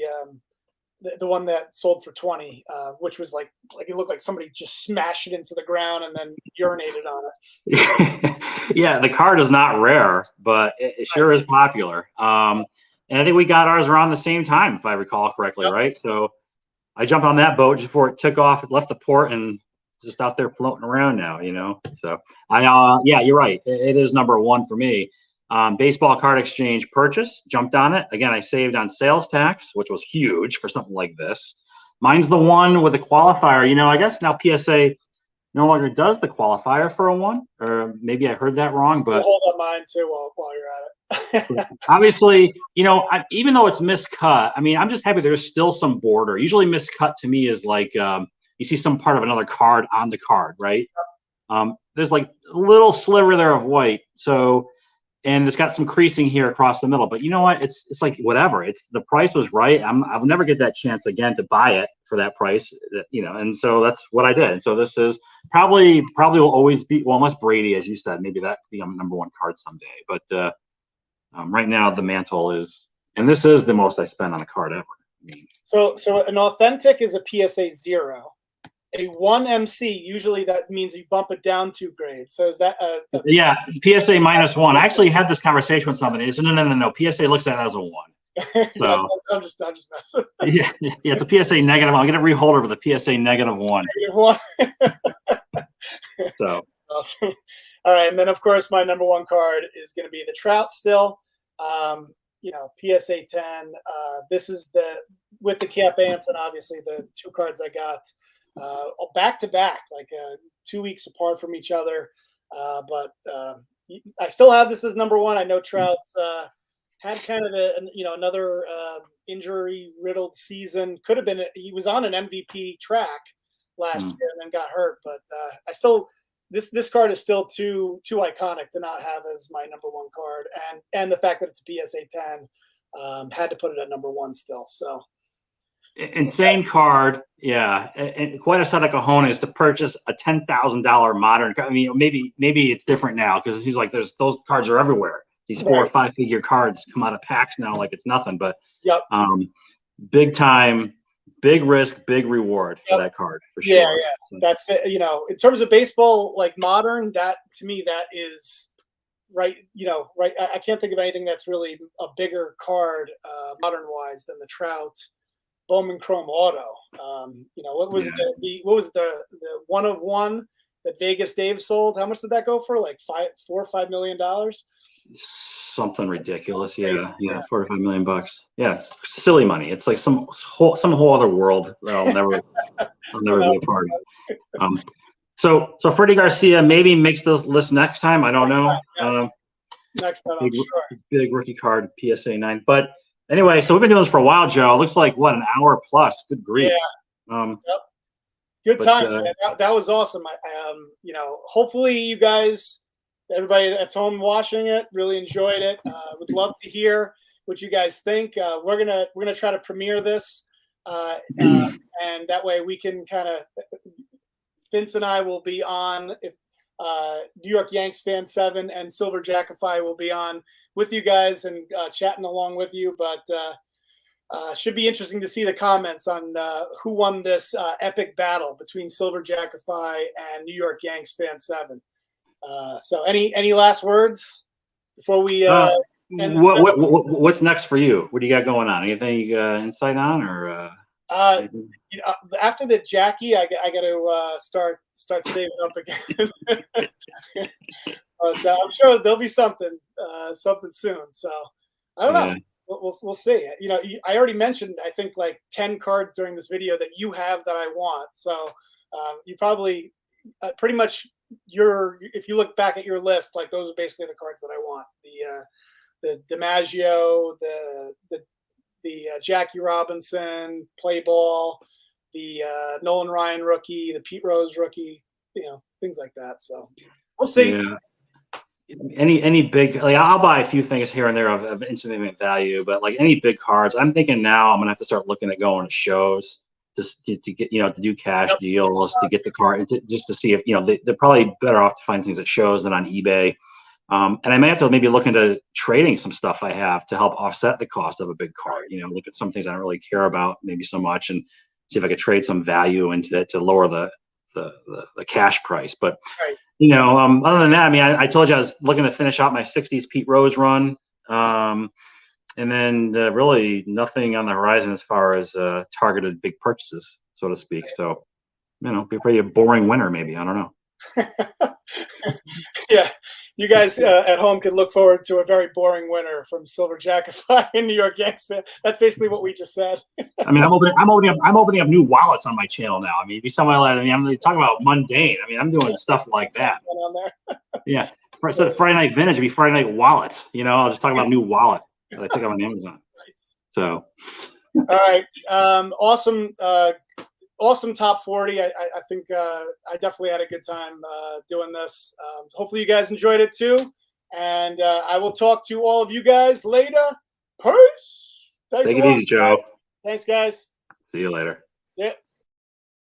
Speaker 1: one that sold for 20, which was like it looked like somebody just smashed it into the ground and then urinated on
Speaker 2: it. Yeah, the card is not rare, but it sure is popular. And I think we got ours around the same time, if I recall correctly, right? So I jumped on that boat just before it took off. It left the port and just out there floating around now, you know. So yeah, you're right. It is number one for me. Baseball card exchange purchase, jumped on it. Again, I saved on sales tax, which was huge for something like this. Mine's the one with the qualifier. You know, I guess now PSA no longer does the qualifier for a one, or maybe I heard that wrong, but
Speaker 1: we'll hold up mine too while you're at it.
Speaker 2: Obviously, you know, even though it's miscut, I mean, I'm just happy there's still some border. Usually miscut to me is like you see some part of another card on the card, right? There's like a little sliver there of white. So, and it's got some creasing here across the middle. But you know what? It's like whatever. It's the price was right. I'll never get that chance again to buy it for that price, you know. And so that's what I did. And so this is probably will always be, well, unless Brady, as you said, maybe that be number one card someday. But right now the Mantle is, and this is the most I spend on a card ever. I mean,
Speaker 1: so an authentic is a PSA 0. A 1 MC, usually that means you bump it down 2 grades. So is that
Speaker 2: yeah, PSA -1. I actually had this conversation with somebody. They said, no. PSA looks at it as a 1. So,
Speaker 1: I'm just messing.
Speaker 2: Yeah, it's a PSA negative. I'll get a reholder with a PSA -1. So
Speaker 1: awesome. All right, and then of course my number one card is going to be the Trout still. You know, PSA 10. This is with the Cap Ants, and obviously the 2 cards I got back to back, like 2 weeks apart from each other. But I still have this as number one. I know Trout's had kind of another injury riddled season. Could have been, he was on an MVP track last year and then got hurt. But I still, this card is still too iconic to not have as my number one card, and the fact that it's a PSA 10 had to put it at number one still. So.
Speaker 2: Insane card, yeah, and quite a set of cojones to purchase a $10,000 modern card. I mean, maybe it's different now because it seems like those cards are everywhere. These 4 or 5 figure cards come out of packs now like it's nothing. But big time, big risk, big reward for that card for sure.
Speaker 1: Yeah. So that's it. You know, in terms of baseball, like modern, that to me that is right. You know, right. I can't think of anything that's really a bigger card modern wise than the Trout Bowman Chrome Auto. You know, what was the 1 of 1 that Vegas Dave sold? How much did that go for? Like $4 or $5 million?
Speaker 2: Something ridiculous. Yeah, $4 or $5 million. Yeah, it's silly money. It's like some whole other world that I'll never be a part of. So Freddie Garcia maybe makes the list next time. I don't know.
Speaker 1: Yes. Next time, I'm sure.
Speaker 2: Big rookie card, PSA 9. But anyway, so we've been doing this for a while, Joe. It looks like, what, an hour plus. Good grief.
Speaker 1: Yeah. Good times, man. That was awesome. You know, hopefully you guys, everybody that's home watching it, really enjoyed it. Would love to hear what you guys think. We're gonna try to premiere this, and that way we can kind of. Vince and I will be on. NYYANKSFAN7 and Silverkackify will be on with you guys and chatting along with you. But should be interesting to see the comments on who won this epic battle between Silverkackify and NYYANKSFAN7. So any last words before we end?
Speaker 2: What's next for you? What do you got going on? Anything insight on or?
Speaker 1: You know, after the Jackie, I got to start saving up again. But I'm sure there'll be something soon. So I don't know. We'll see. You know, I already mentioned I think like 10 cards during this video that you have that I want. So you probably pretty much if you look back at your list, like those are basically the cards that I want. The DiMaggio, the Jackie Robinson play ball, the Nolan Ryan rookie, the Pete Rose rookie, you know, things like that. So we'll see.
Speaker 2: Yeah. Any big, like I'll buy a few things here and there of insignificant value, but like any big cards, I'm thinking now I'm gonna have to start looking at going to shows. just to get, to do cash deals, to get the card, just to see if, they're probably better off to find things at shows than on eBay. And I may have to maybe look into trading some stuff I have to help offset the cost of a big card. Look at some things I don't really care about maybe so much, and see if I could trade some value into that to lower the cash price. But other than that, I mean, I told you I was looking to finish out my '60s Pete Rose run, and then really nothing on the horizon as far as targeted big purchases, so to speak. So, be pretty a boring winter, maybe. I don't know.
Speaker 1: Yeah, you guys at home can look forward to a very boring winter from Silverkackify and New York Yanks fan. That's basically what we just said.
Speaker 2: I mean, I'm opening up new wallets on my channel now. I mean, if you somewhere like, I'm talking about mundane. I mean, I'm doing stuff like that.
Speaker 1: On there.
Speaker 2: Yeah, instead of Friday Night Vintage, it'd be Friday Night Wallets. I'll just talk about new wallet that I pick up on Amazon.
Speaker 1: Nice.
Speaker 2: So,
Speaker 1: all right, awesome top 40. I think I definitely had a good time doing this. Hopefully you guys enjoyed it too. And I will talk to all of you guys later. Peace.
Speaker 2: Take it easy, Joe.
Speaker 1: Thanks, guys.
Speaker 2: See you later.
Speaker 1: Yeah.